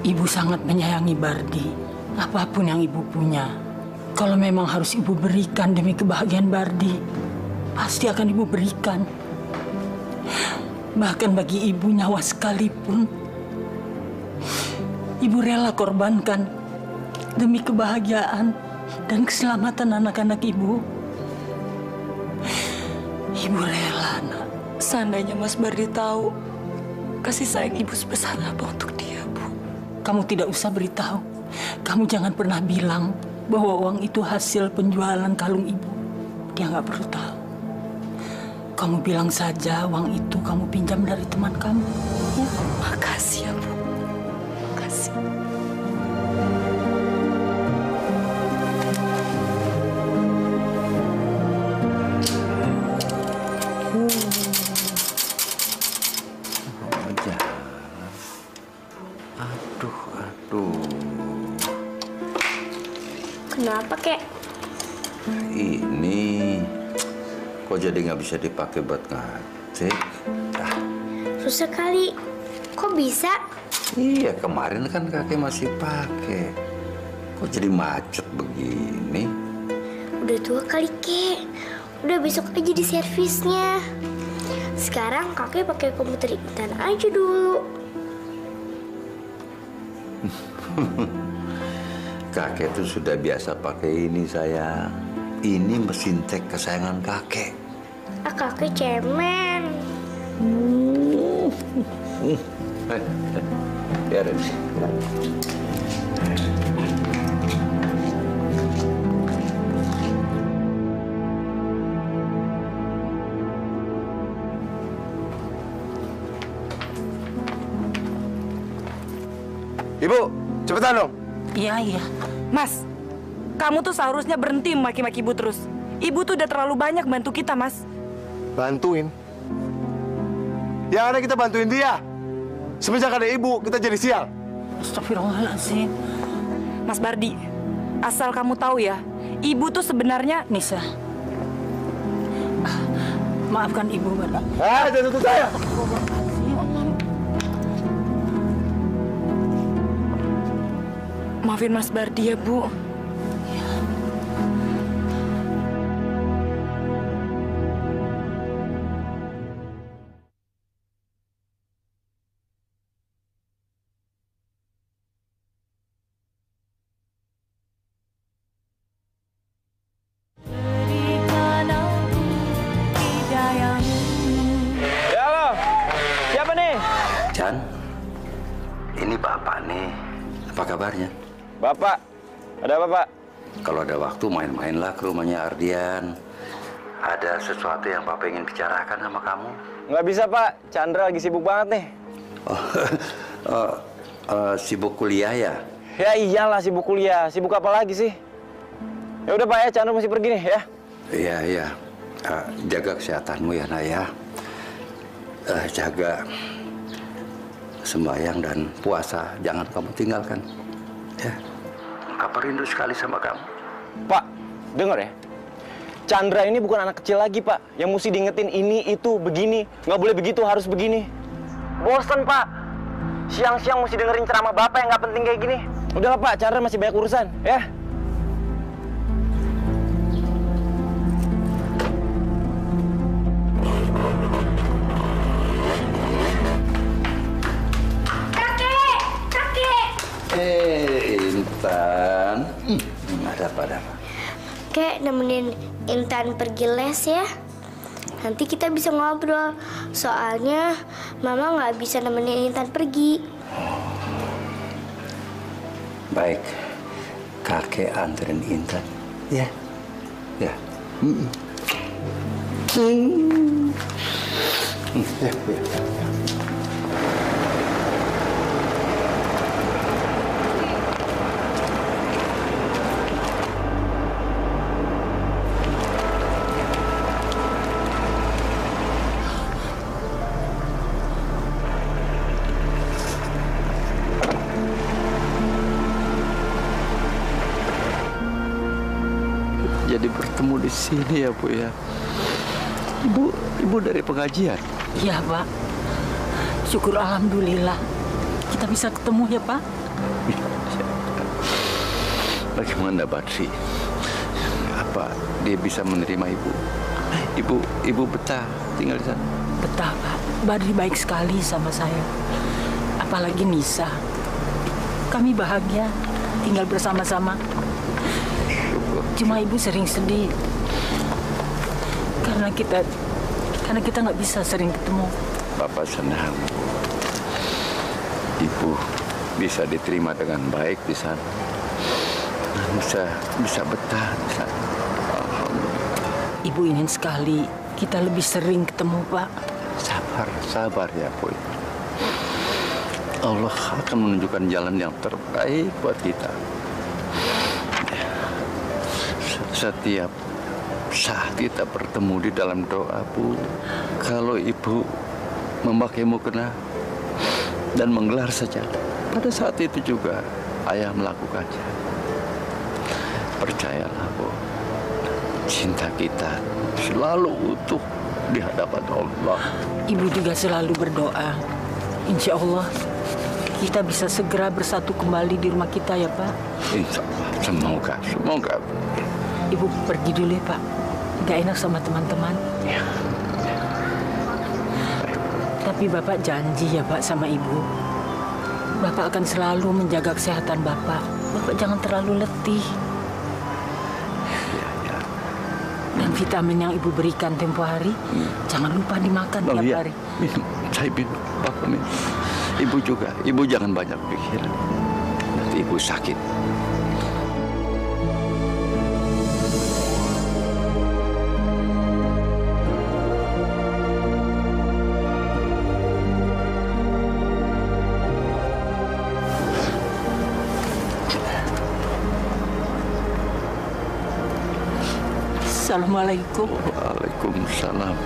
Ibu sangat menyayangi Bardi. Apapun yang Ibu punya, kalau memang harus Ibu berikan demi kebahagiaan Bardi, pasti akan Ibu berikan. Bahkan bagi Ibu nyawa sekalipun, Ibu rela korbankan demi kebahagiaan dan keselamatan anak-anak Ibu. Ibu rela, nak. Seandainya Mas Bardi tahu kasih sayang Ibu sebesar apa untuk dia, Bu. Kamu tidak usah beritahu. Kamu jangan pernah bilang bahwa uang itu hasil penjualan kalung Ibu. Dia nggak perlu tahu. Kamu bilang saja uang itu kamu pinjam dari teman kamu. Ya? Makasih ya, Bu. Makasih. Kenapa, Kek? Ini kok jadi nggak bisa dipakai buat ngecek? Susah kali. Kok bisa? Iya, kemarin kan kakek masih pakai. Kok jadi macet begini? Udah tua kali, Kek. Udah besok aja di servisnya. Sekarang kakek pakai komputer Intan aja dulu. Kakek tuh sudah biasa pakai ini, sayang. Ini mesin tek kesayangan kakek. Kakek cemen. Biarin. Ibu, cepetan dong. Iya. Mas, kamu tuh seharusnya berhenti memaki-maki ibu terus. Ibu tuh udah terlalu banyak bantu kita, Mas. Bantuin? Yang ada kita bantuin dia. Semenjak ada ibu, kita jadi sial. Astagfirullahaladzim. Mas Bardi, asal kamu tahu ya, ibu tuh sebenarnya... Nisa, maafkan ibu, Bardi. Jangan tutup saya. Maafin Mas Bardi ya, Bu. Ya, halo. Siapa nih? Chan, ini Bapak nih. Apa kabarnya? Bapak. Ada apa, Pak? Kalau ada waktu main-mainlah ke rumahnya Ardian. Ada sesuatu yang Bapak ingin bicarakan sama kamu. Nggak bisa, Pak. Chandra lagi sibuk banget nih. Sibuk kuliah ya? Ya iyalah sibuk kuliah. Sibuk apa lagi sih? Ya udah, Pak ya. Chandra masih pergi nih ya. Iya. Jaga kesehatanmu ya, Nak ya. Jaga sembahyang dan puasa. Jangan kamu tinggalkan. Ya. Papa rindu sekali sama kamu. Pak, denger ya. Chandra ini bukan anak kecil lagi, Pak. Yang mesti diingetin ini, itu, begini. Nggak boleh begitu, harus begini. Bosen, Pak. Siang-siang mesti dengerin ceramah Bapak yang nggak penting kayak gini. Udahlah, Pak. Chandra masih banyak urusan, ya. Intan, ada apa? Kek, nemenin Intan pergi les ya. Nanti kita bisa ngobrol. Soalnya Mama nggak bisa nemenin Intan pergi. Baik, kakek anterin Intan. Ya. Ya. Ya. Jadi bertemu di sini ya, Bu ya. Ibu dari pengajian. Iya, Pak. Syukur alhamdulillah. Kita bisa ketemu ya, Pak. Bagaimana Badri? Apa dia bisa menerima ibu? Ibu betah tinggal di sana? Betah, Pak. Badri baik sekali sama saya. Apalagi Nisa. Kami bahagia tinggal bersama-sama. Cuma ibu sering sedih karena kita nggak bisa sering ketemu. Bapak senang ibu bisa diterima dengan baik di sana, bisa betah di sana. Ibu ingin sekali kita lebih sering ketemu, Pak. Sabar ya, Bu. Allah akan menunjukkan jalan yang terbaik buat kita. Setiap saat kita bertemu di dalam doa, Bu, kalau ibu memakai mukena dan menggelar sajadah, pada saat itu juga ayah melakukannya. Percayalah, Bu. Cinta kita selalu utuh di hadapan Allah. Ibu juga selalu berdoa. Insya Allah kita bisa segera bersatu kembali di rumah kita ya, Pak. Insya Allah. Semoga. Ibu pergi dulu ya, Pak. Gak enak sama teman-teman. Ya. Tapi Bapak janji ya, Pak, sama Ibu. Bapak akan selalu menjaga kesehatan Bapak. Bapak jangan terlalu letih. Dan vitamin yang Ibu berikan tempo hari, jangan lupa dimakan tiap hari. Minum. Saya minum. Bapak minum. Ibu juga. Ibu jangan banyak pikiran. Nanti Ibu sakit. Assalamualaikum. Waalaikumsalam.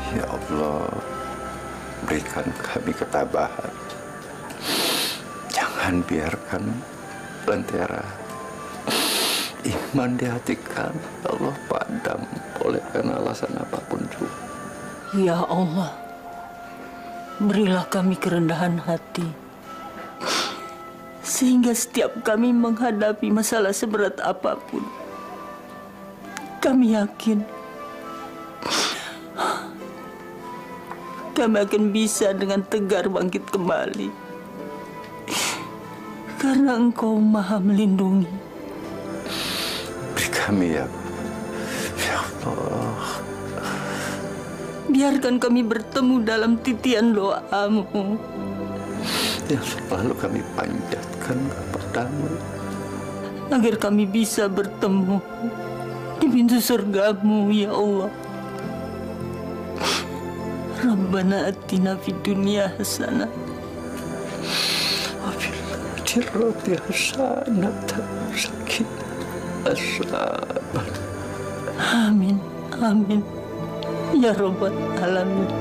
Ya Allah, berikan kami ketabahan. Jangan biarkan lentera iman di hati kami, Allah, padam oleh karena alasan apapun juga. Ya Allah, berilah kami kerendahan hati, sehingga setiap kami menghadapi masalah seberat apapun, kami yakin kami akan bisa dengan tegar bangkit kembali. Karena Engkau Maha melindungi. Beri kami ya Allah. Biarkan kami bertemu dalam titian doa-Mu yang selalu kami panjatkan kepadamu. Agar kami bisa bertemu di pintu surga-Mu, ya Allah. Rabbana atina fid dunya hasanah wa fil akhirati hasanah sakinah. Amin, amin, ya Rabbal alamin.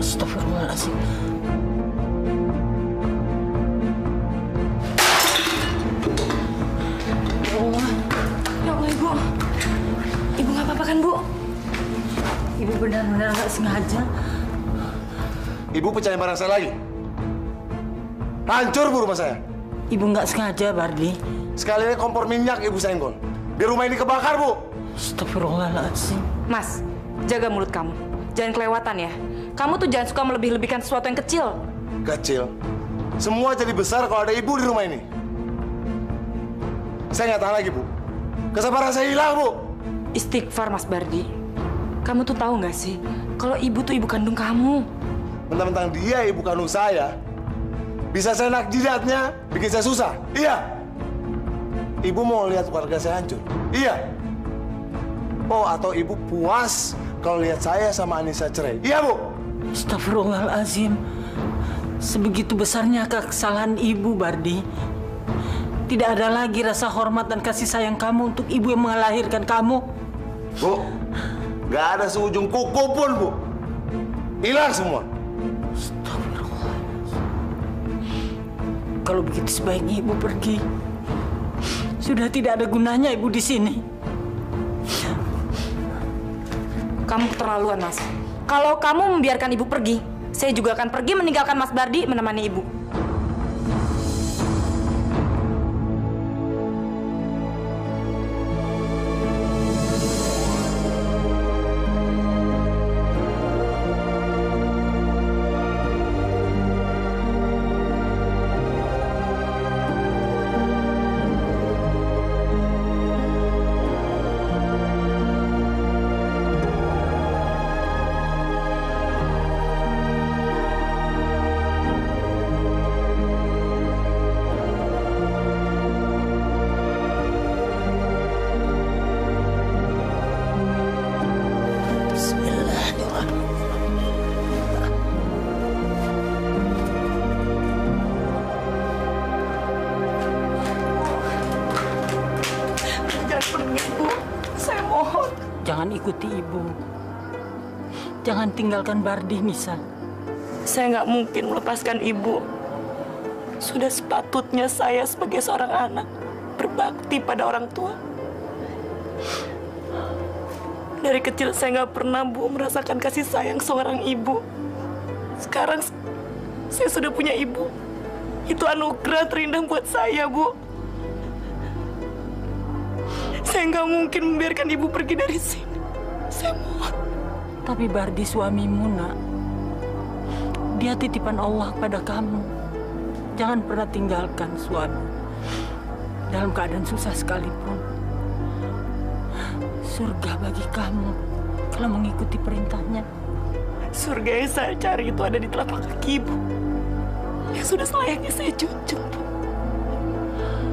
Astagfirullahaladzim. Ya Allah, Ibu. Ibu nggak apa-apa kan, Bu? Ibu benar-benar nggak sengaja. Ibu pecahin barang saya lagi. Hancur, Bu, rumah saya. Ibu nggak sengaja, Bardi. Sekalian kompor minyak Ibu senggol. Biar rumah ini kebakar, Bu. Astagfirullahaladzim. Mas, jaga mulut kamu. Jangan kelewatan ya. Kamu tuh jangan suka melebih-lebihkan sesuatu yang kecil. Kecil? Semua jadi besar kalau ada Ibu di rumah ini. Saya nggak tahan lagi, Bu. Kesabaran saya hilang, Bu. Istighfar, Mas Bardi. Kamu tuh tahu nggak sih, kalau Ibu tuh ibu kandung kamu. Mentang-mentang dia ibu kandung saya, bisa saya enak jidatnya, bikin saya susah. Iya. Ibu mau lihat keluarga saya hancur. Iya. Oh, atau Ibu puas kalau lihat saya sama Anissa cerai. Iya, Bu. Astagfirullahaladzim. Sebegitu besarnya kesalahan Ibu, Bardi. Tidak ada lagi rasa hormat dan kasih sayang kamu untuk ibu yang melahirkan kamu. Bu, nggak ada seujung kuku pun, Bu. Hilang semua. Kalau begitu sebaiknya Ibu pergi. Sudah tidak ada gunanya Ibu di sini. Kamu keterlaluan, Mas. Kalau kamu membiarkan Ibu pergi, saya juga akan pergi meninggalkan Mas Bardi menemani Ibu. ikuti ibu. Jangan tinggalkan Bardi, Nisa. Saya nggak mungkin melepaskan ibu. Sudah sepatutnya saya sebagai seorang anak berbakti pada orang tua. Dari kecil saya nggak pernah, Bu, merasakan kasih sayang seorang ibu. Sekarang saya sudah punya ibu. Itu anugerah terindah buat saya, Bu. Saya nggak mungkin membiarkan ibu pergi dari sini. Saya mohon. Tapi Bardi suamimu, nak. Dia titipan Allah pada kamu. Jangan pernah tinggalkan suami. Dalam keadaan susah sekalipun. Surga bagi kamu kalau mengikuti perintahnya. Surga yang saya cari itu ada di telapak kaki ibu. Yang sudah selayaknya saya junjung, Bu.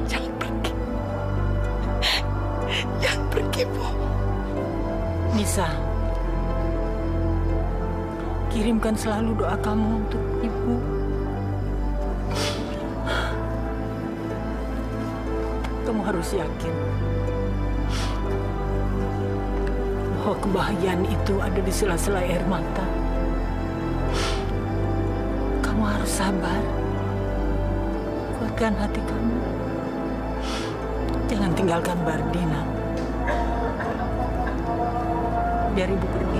Jangan pergi. Jangan pergi, Bu. Nisa, kirimkan selalu doa kamu untuk ibu. Kamu harus yakin bahwa kebahagiaan itu ada di sela-sela air mata. Kamu harus sabar. Kuatkan hati kamu. Jangan tinggalkan Bardina. Biar ibu pergi.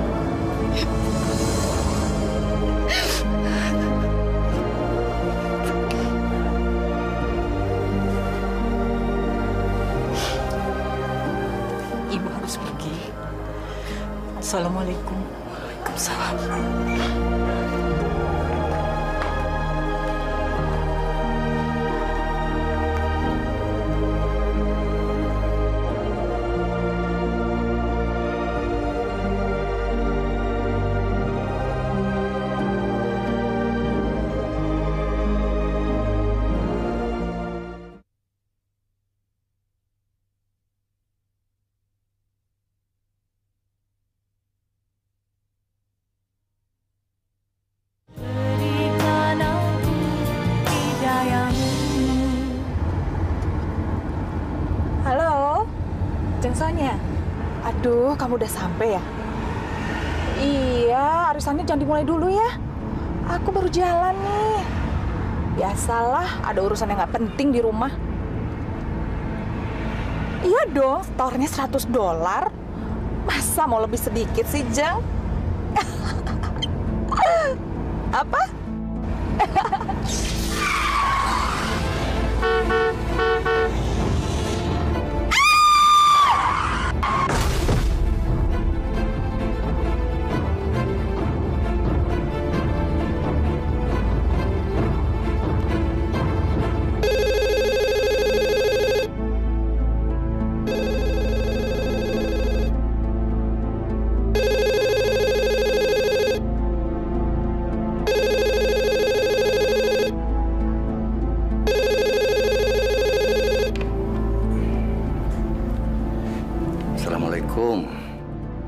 Ibu harus pergi. Assalamualaikum. Waalaikumsalam. Sonya, aduh, kamu udah sampai ya? Iya, arisannya jangan dimulai dulu ya. Aku baru jalan nih. Biasalah, ada urusan yang nggak penting di rumah. Iya dong, setornya $100. Masa mau lebih sedikit sih, Jeng? Apa?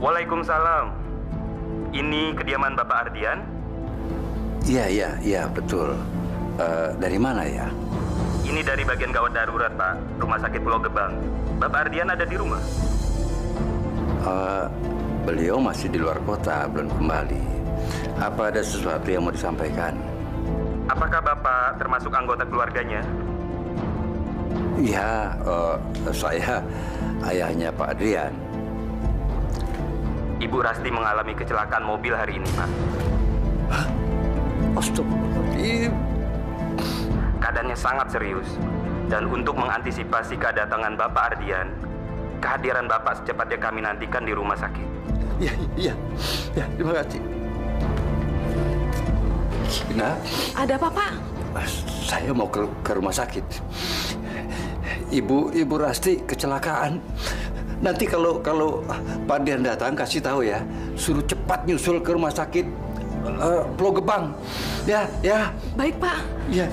Waalaikumsalam. Ini kediaman Bapak Ardian? Iya, betul. Dari mana ya? Ini dari bagian gawat darurat, Pak. Rumah sakit Pulau Gebang. Bapak Ardian ada di rumah? Beliau masih di luar kota, belum kembali. Apa ada sesuatu yang mau disampaikan? Apakah Bapak termasuk anggota keluarganya? Iya, saya ayahnya Pak Adrian. Ibu Rasti mengalami kecelakaan mobil hari ini, Pak. Hah? Astagfirullahaladzim. Keadaannya sangat serius. Dan untuk mengantisipasi kedatangan Bapak Ardian, kehadiran Bapak secepatnya kami nantikan di rumah sakit. Iya, terima kasih. Nah, ada apa, Pak? Saya mau ke rumah sakit. Ibu Rasti kecelakaan. Nanti kalau Pak Dian datang, kasih tahu ya, suruh cepat nyusul ke rumah sakit Pulau Gebang. Ya. Baik, Pak. Ya.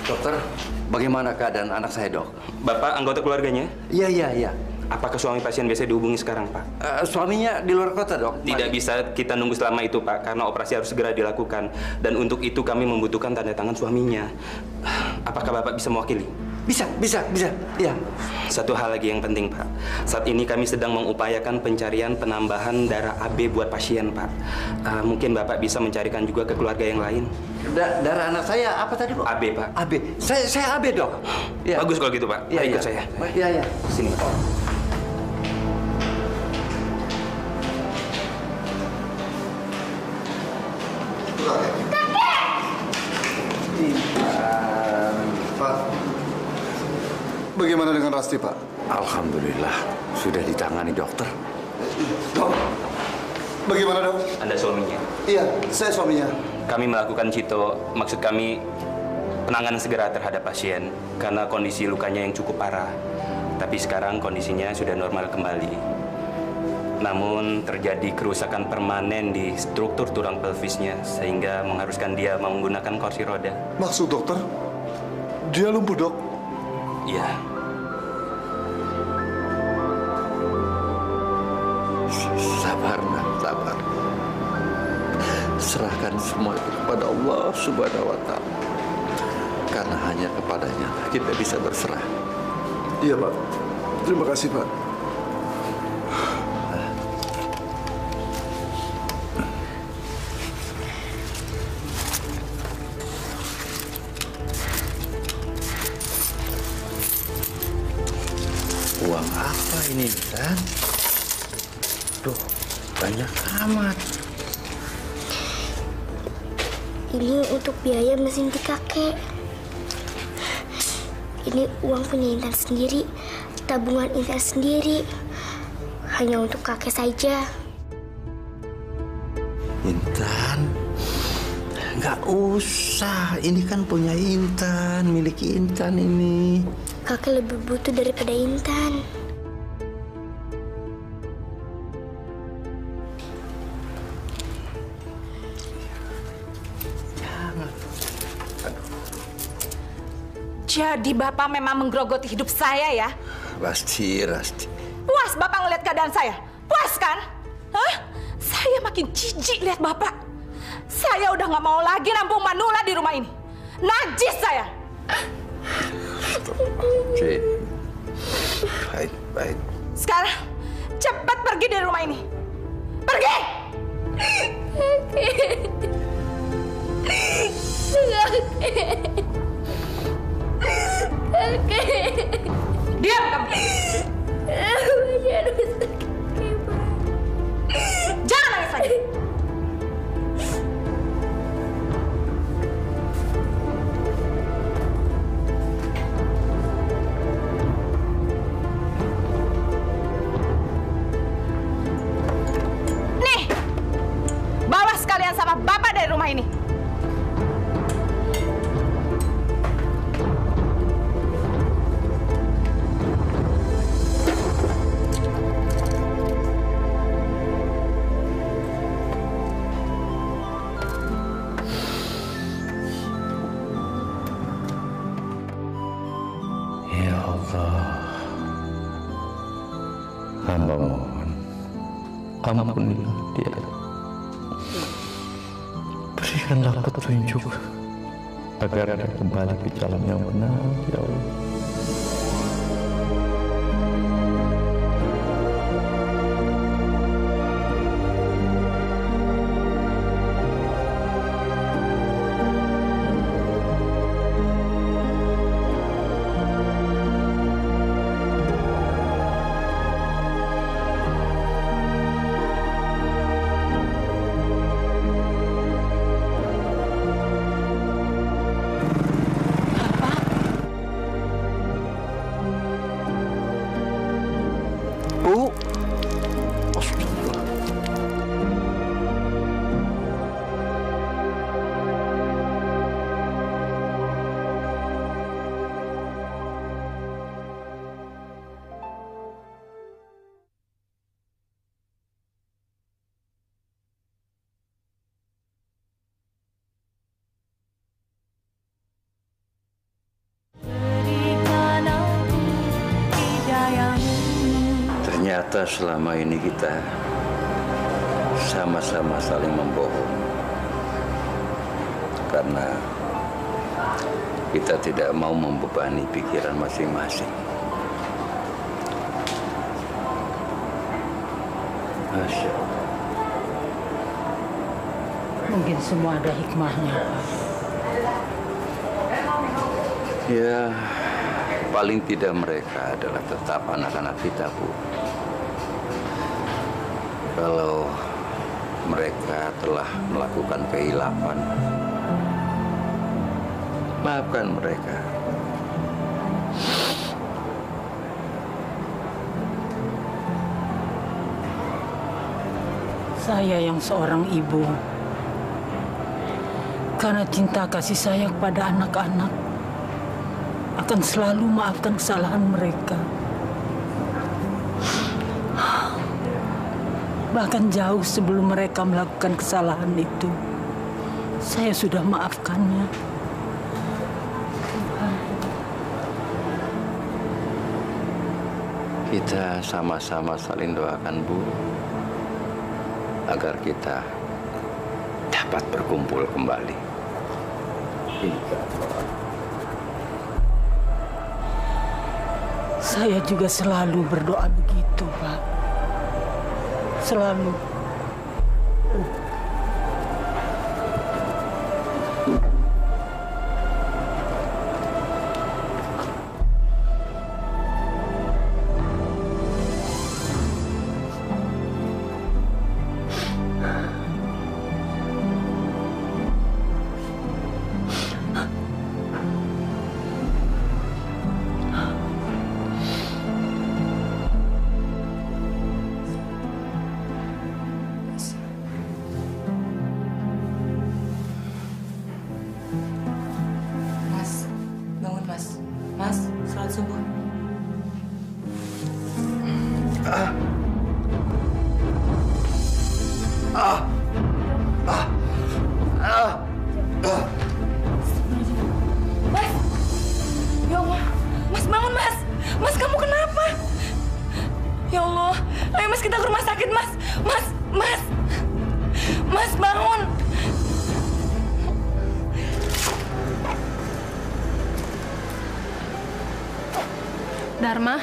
Dokter, bagaimana keadaan anak saya, Dok? Bapak anggota keluarganya? Iya. Apakah suami pasien biasa dihubungi sekarang, Pak? Suaminya di luar kota, Dok. Tidak bisa kita nunggu selama itu, Pak, karena operasi harus segera dilakukan. Dan untuk itu kami membutuhkan tanda tangan suaminya. Apakah Bapak bisa mewakili? Bisa. Iya. Satu hal lagi yang penting, Pak. Saat ini kami sedang mengupayakan pencarian penambahan darah AB buat pasien, Pak. Mungkin Bapak bisa mencarikan juga ke keluarga yang lain. Darah anak saya apa tadi, Bu? AB, Pak. AB. Saya AB, Dok. Ya. Bagus kalau gitu, Pak. Iya, Ikut saya. Iya. Sini, Pak. Pak, bagaimana dengan Rasti, Pak? Alhamdulillah, sudah ditangani dokter. Dok, bagaimana, Dok? Anda suaminya? Iya, saya suaminya. Kami melakukan cito, maksud kami penanganan segera terhadap pasien karena kondisi lukanya yang cukup parah. Tapi sekarang kondisinya sudah normal kembali. Namun terjadi kerusakan permanen di struktur tulang pelvisnya sehingga mengharuskan dia menggunakan kursi roda. Maksud dokter, dia lumpuh, Dok? Iya. Sabar, nak, sabar. Serahkan semua itu kepada Allah Subhanahu wa Ta'ala. Karena hanya kepadanya kita bisa berserah. Iya, Pak. Terima kasih, Pak. Uang apa ini, Tan? Duh, banyak amat. Ini untuk biaya mesin di kakek. Ini uang punya Intan sendiri, tabungan Intan sendiri. Hanya untuk kakek saja. Intan, nggak usah. Ini kan punya Intan, milik Intan ini. Kakek lebih butuh daripada Intan. Jadi Bapak memang menggerogoti hidup saya ya? Rasti. Puas Bapak ngeliat keadaan saya? Puas kan? Hah? Saya makin jijik lihat Bapak. Saya udah nggak mau lagi nampung manula di rumah ini. Najis saya. Oke. Baik. Sekarang cepat pergi dari rumah ini. Pergi! Diam kamu. Jangan nangis lagi. Nih, bawa sekalian sama Bapak dari rumah ini. Hamba mohon, ampunilah dia. Berikanlah petunjuk agar dia kembali ke jalan yang benar, ya Allah. Ternyata selama ini kita sama-sama saling membohong. Karena kita tidak mau membebani pikiran masing-masing. Masya Allah. Mungkin semua ada hikmahnya, Pak. Ya, paling tidak mereka adalah tetap anak-anak kita, Bu. Kalau mereka telah melakukan kehilapan, maafkan mereka. Saya yang seorang ibu, karena cinta kasih sayang pada anak-anak, akan selalu maafkan kesalahan mereka. Bahkan jauh sebelum mereka melakukan kesalahan itu, saya sudah maafkannya. Kita sama-sama saling doakan, Bu, agar kita dapat berkumpul kembali. Saya juga selalu berdoa begitu, Pak. Selalu. Dharma,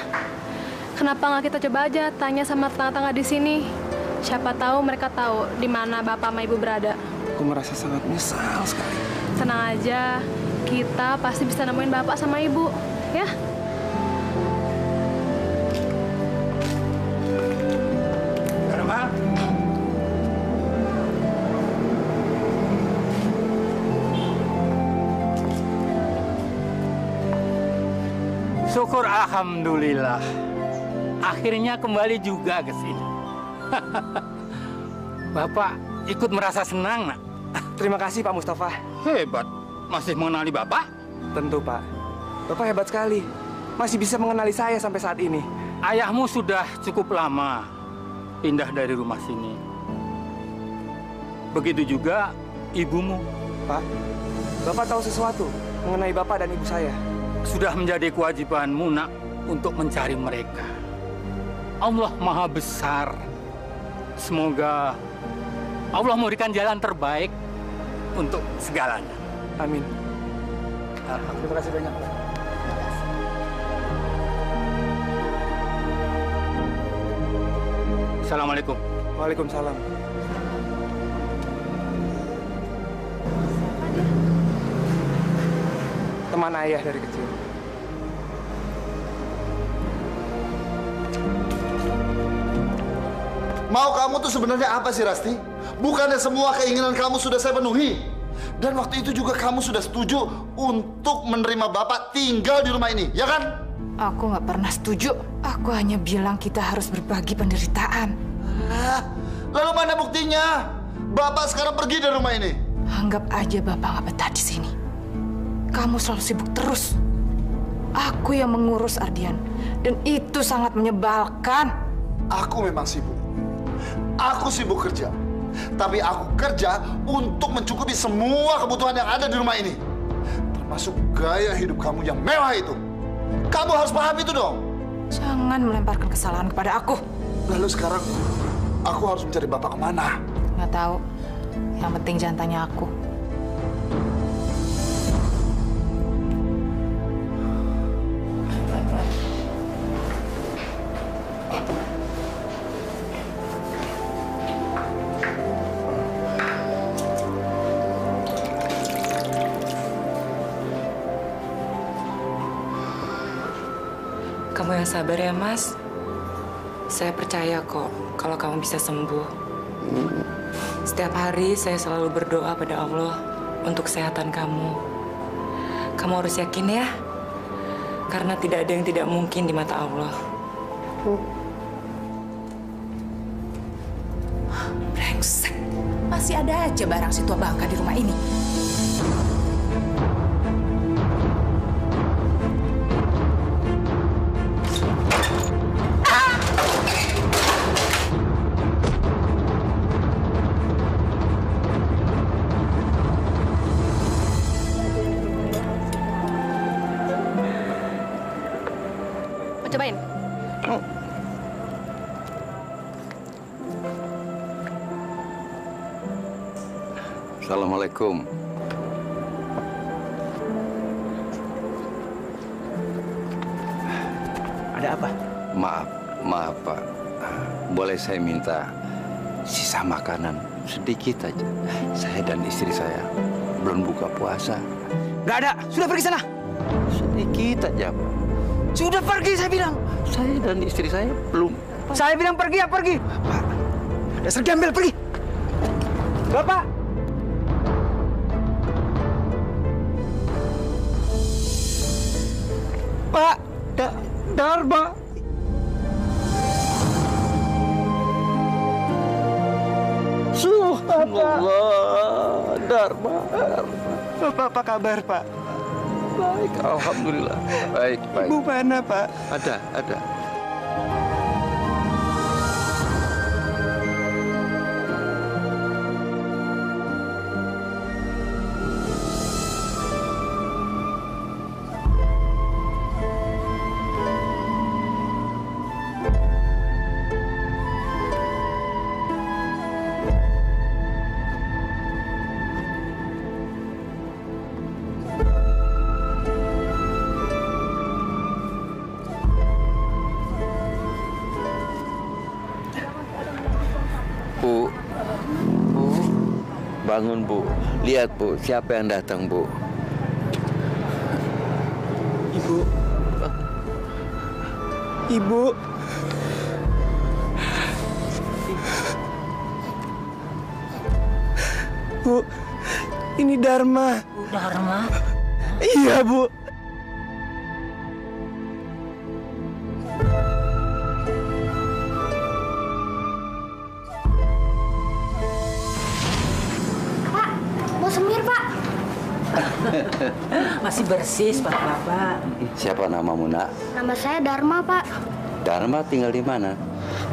kenapa nggak kita coba aja tanya sama tetangga-tetangga di sini? Siapa tahu mereka tahu di mana bapak sama ibu berada. Aku merasa sangat menyesal sekali. Tenang aja, kita pasti bisa nemuin bapak sama ibu, ya? Dharma. Syukur alhamdulillah. Akhirnya kembali juga ke sini. Bapak ikut merasa senang, Nak. Terima kasih, Pak Mustafa. Hebat. Masih mengenali Bapak? Tentu, Pak. Bapak hebat sekali. Masih bisa mengenali saya sampai saat ini. Ayahmu sudah cukup lama pindah dari rumah sini. Begitu juga ibumu. Pak, Bapak tahu sesuatu mengenai Bapak dan ibu saya? Sudah menjadi kewajibanmu, Nak, untuk mencari mereka. Allah Maha Besar. Semoga Allah memberikan jalan terbaik untuk segalanya. Amin. Terima kasih banyak, Pak. Assalamualaikum. Waalaikumsalam. Teman ayah dari kecil. Mau kamu tuh sebenarnya apa sih, Rasti? Bukannya semua keinginan kamu sudah saya penuhi. Dan waktu itu juga kamu sudah setuju untuk menerima Bapak tinggal di rumah ini, ya kan? Aku nggak pernah setuju. Aku hanya bilang kita harus berbagi penderitaan. Lalu mana buktinya? Bapak sekarang pergi dari rumah ini. Anggap aja Bapak nggak betah di sini. Kamu selalu sibuk terus. Aku yang mengurus Ardian. Dan itu sangat menyebalkan. Aku memang sibuk. Aku sibuk kerja. Tapi aku kerja untuk mencukupi semua kebutuhan yang ada di rumah ini. Termasuk gaya hidup kamu yang mewah itu. Kamu harus paham itu dong. Jangan melemparkan kesalahan kepada aku. Lalu sekarang aku harus mencari Bapak kemana? Nggak tahu. Yang penting jangan tanya aku. Kamu yang sabar ya, Mas. Saya percaya kok kalau kamu bisa sembuh. Setiap hari saya selalu berdoa pada Allah untuk kesehatan kamu. Kamu harus yakin ya, karena tidak ada yang tidak mungkin di mata Allah. Brengsek. Masih ada aja barang si tua bangka di rumah ini. Mau cobain? Assalamualaikum. Ada apa? Maaf Pak. Boleh saya minta sisa makanan sedikit aja? Saya dan istri saya belum buka puasa. Nggak ada. Sudah pergi sana. Sedikit aja, Pak. Sudah pergi, saya bilang. Saya dan istri saya belum. Saya bilang pergi ya pergi. Pak, dasar gembel, pergi. Bapak. Pak, Dharma. Subhanallah, Dharma. Bapak, apa kabar, Pak? Baik, alhamdulillah. Baik. Ibu mana, Pak? Ada. Bu, bangun Bu. Lihat Bu, siapa yang datang Bu? Ibu. Bu, ini Dharma. Dharma? Iya, Bu. Pak, mau semir, Pak. Masih bersih, Bapak. Siapa namamu, Nak? Nama saya Dharma, Pak. Dharma tinggal di mana?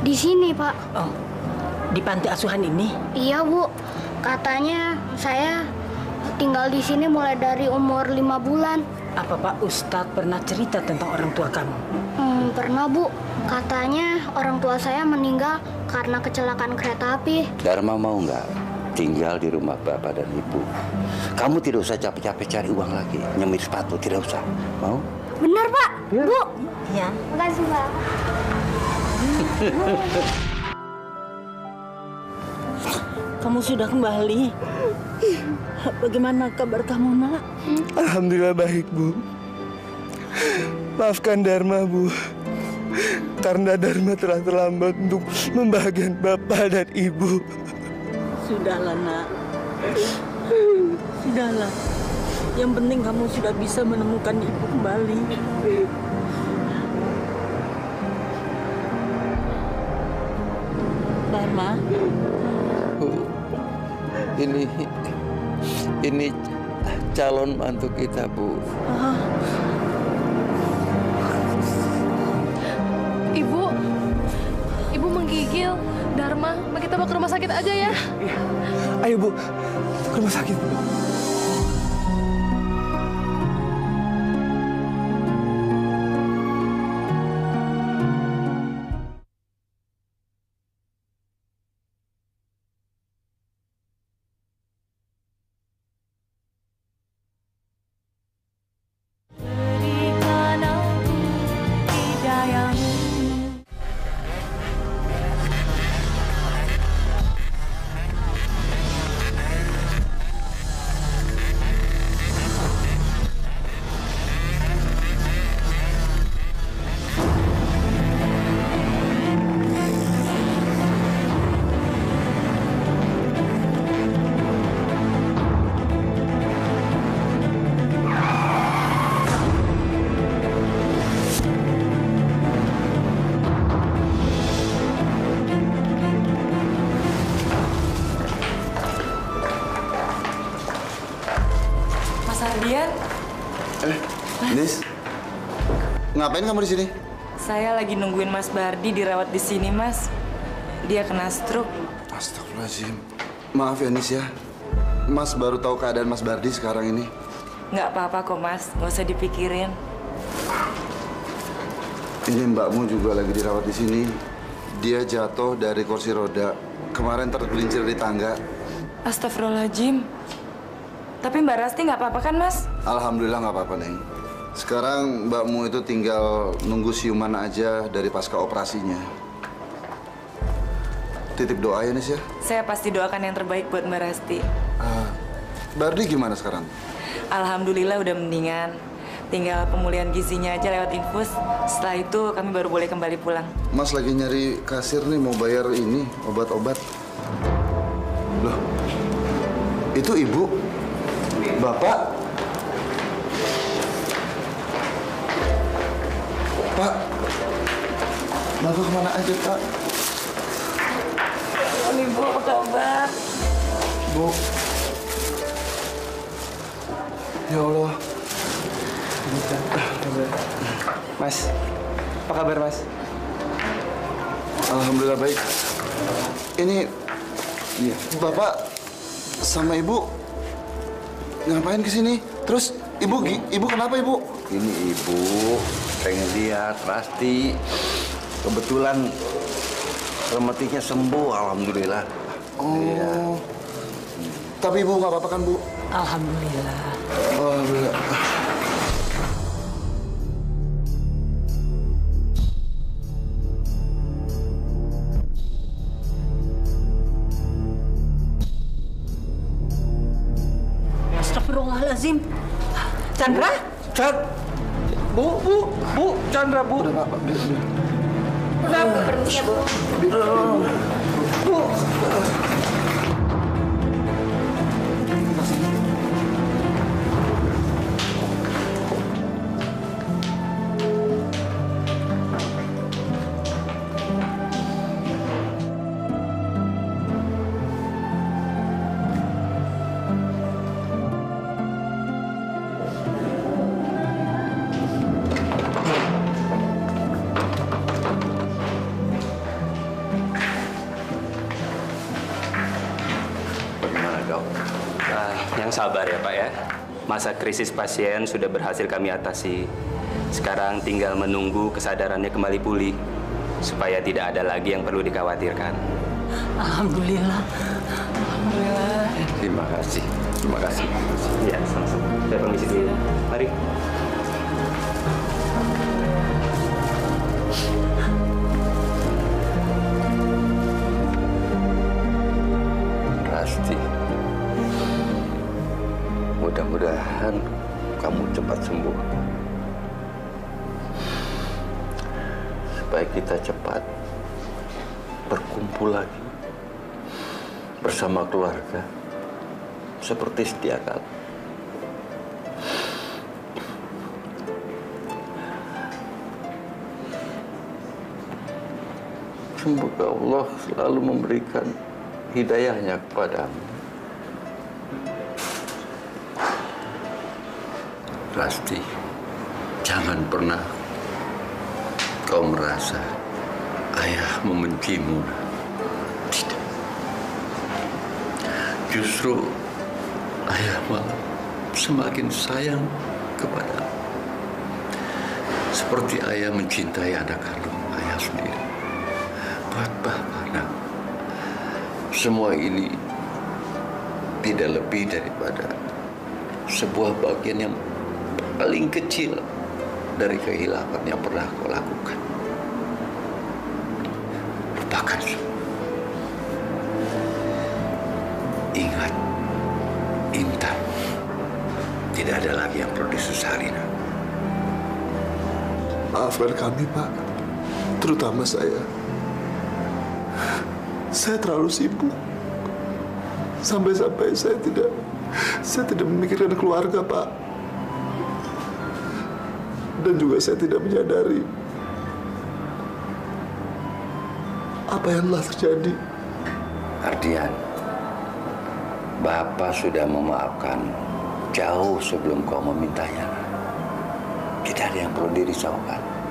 Di sini, Pak. Oh, di panti asuhan ini? Iya, Bu. Katanya saya tinggal di sini mulai dari umur 5 bulan. Apa Pak Ustadz pernah cerita tentang orang tua kamu? Pernah, Bu. Katanya orang tua saya meninggal karena kecelakaan kereta api. Dharma mau nggak tinggal di rumah Bapak dan Ibu? Kamu tidak usah capek-capek cari uang lagi, nyemir sepatu, tidak usah. Mau? Benar, Pak. Bu. Iya. Makasih, Pak. Kamu sudah kembali. Bagaimana kabar kamu, Nak? Alhamdulillah baik, Bu. Maafkan Dharma, Bu. Karena Dharma telah terlambat untuk membahagiakan Bapak dan Ibu. Sudahlah, Nak. Sudahlah. Yang penting kamu sudah bisa menemukan ibu kembali. Dharma. Ini calon mantu kita, Bu. Ibu menggigil. Dharma, kita bawa ke rumah sakit aja ya. Ayo, Bu. Ke rumah sakit. Nis, ngapain kamu di sini? Saya lagi nungguin Mas Bardi dirawat di sini, Mas. Dia kena stroke. Astagfirullahaladzim. Maaf ya, Nis ya. Mas baru tahu keadaan Mas Bardi sekarang ini. Nggak apa-apa kok, Mas. Nggak usah dipikirin. Ini mbakmu juga lagi dirawat di sini. Dia jatuh dari kursi roda. Kemarin tergelincir di tangga. Astagfirullahaladzim. Tapi Mbak Rasti nggak apa-apa kan, Mas? Alhamdulillah nggak apa-apa, Neng. Sekarang mbakmu itu tinggal nunggu siuman aja dari pasca operasinya. Titip doa ya, Nis ya. Saya pasti doakan yang terbaik buat Mbak Rasti. Bardi gimana sekarang? Alhamdulillah udah mendingan. Tinggal pemulihan gizinya aja lewat infus. Setelah itu kami baru boleh kembali pulang. Mas lagi nyari kasir nih, mau bayar ini, obat-obat. Loh, itu ibu? Bapak? Pak? Bapak kemana aja, Pak? Ibu, apa kabar? Bu. Ya Allah. Mas, apa kabar, Mas? Alhamdulillah baik. Ini Bapak sama Ibu ngapain kesini? Terus Ibu kenapa, Ibu? Ini Ibu pengen lihat Rasti. Kebetulan rematiknya sembuh, alhamdulillah. Oh. Iya. Tapi Ibu nggak apa-apa kan, Bu? Alhamdulillah. Alhamdulillah. Astagfirullahaladzim. Chandra? Bu, Chandra, Bu. Udah, Pak. Kenapa? Permisi ya, Bu. Bu. Yang sabar ya Pak ya. Masa krisis pasien sudah berhasil kami atasi. Sekarang tinggal menunggu kesadarannya kembali pulih. Supaya tidak ada lagi yang perlu dikhawatirkan. Alhamdulillah. Alhamdulillah. Terima kasih. Terima kasih. Ya, sama-sama. Saya permisi dulu ya. Mari. Rasti. Mudah-mudahan kamu cepat sembuh. Supaya kita cepat berkumpul lagi bersama keluarga seperti sedia kala. Semoga Allah selalu memberikan hidayahnya kepadamu. Rasti, jangan pernah kau merasa ayah membencimu. Tidak. Justru ayah malah semakin sayang kepadamu. Seperti ayah mencintai anak kandung ayah sendiri. Buat Bapak, nak, semua ini tidak lebih daripada sebuah bagian yang paling kecil dari kehilangan yang pernah kau lakukan. Lupakan semua. Ingat, Intan tidak ada lagi yang perlu disesali. Maafkan kami, Pak. Terutama saya. Saya terlalu sibuk. Sampai-sampai saya tidak memikirkan keluarga, Pak. Dan juga saya tidak menyadari apa yang telah terjadi. Ardian, Bapak sudah memaafkan jauh sebelum kau memintanya. Tidak ada yang perlu dirisaukan.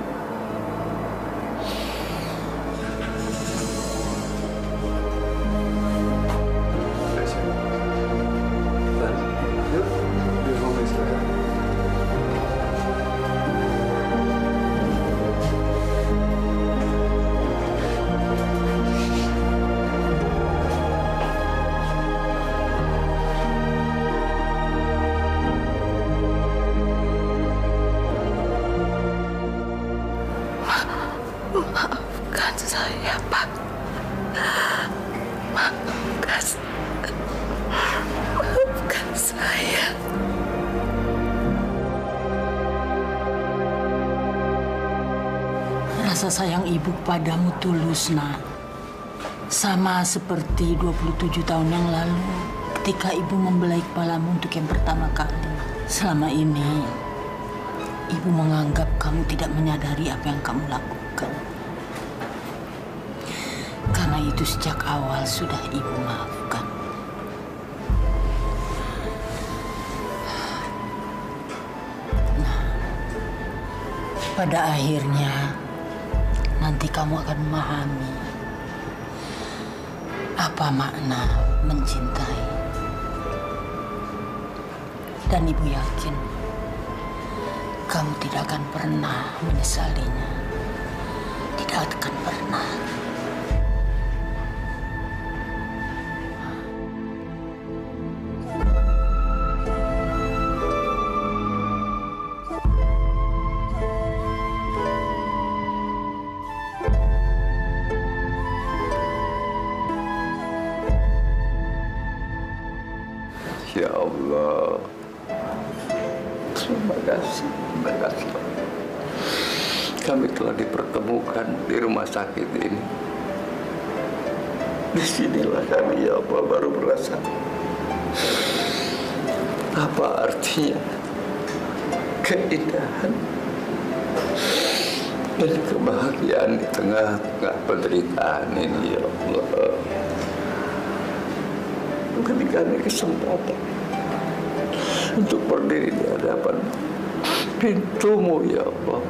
Maafkan saya, Pak. Maafkan saya. Rasa sayang ibu padamu tulus, nak. Sama seperti 27 tahun yang lalu ketika ibu membelai kepalamu untuk yang pertama kali. Selama ini, ibu menganggap kamu tidak menyadari apa yang kamu lakukan. Karena itu sejak awal sudah ibu maafkan. Nah, pada akhirnya nanti kamu akan memahami apa makna mencintai. Dan ibu yakin kamu tidak akan pernah menyesalinya. Tidak akan pernah. Ya Allah, terima kasih. Kami telah dipertemukan di rumah sakit ini. Disinilah kami, ya Allah, baru merasa apa artinya keindahan dan kebahagiaan di tengah-tengah penderitaan ini, ya Allah. Berikan kesempatan untuk berdiri di hadapan pintu-Mu, ya Allah,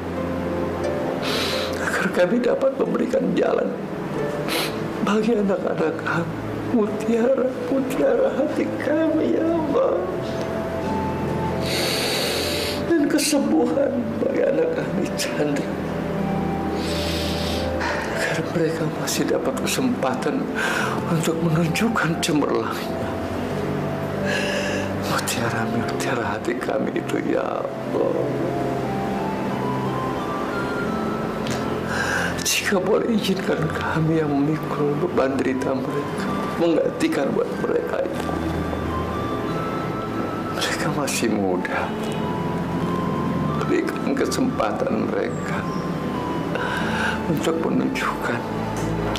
agar kami dapat memberikan jalan bagi anak-anak kami, mutiara hati kami, ya Allah, dan kesembuhan bagi anak kami, Chandra, agar mereka masih dapat kesempatan untuk menunjukkan cemerlangnya mutiara hati kami itu, ya Allah. Jika boleh izinkan kami yang memikul beban derita mereka, menggantikan buat mereka itu. Mereka masih muda. Berikan kesempatan mereka untuk menunjukkan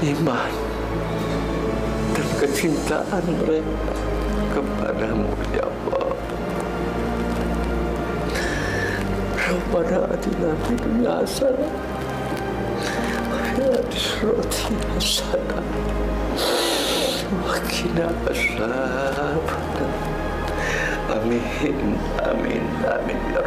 iman dan kecintaan mereka kepadamu, ya Allah. Rabbana atina fid dunya hasanah wa fil akhirati hasanah wa qina adzabannar. Amin, amin, amin, ya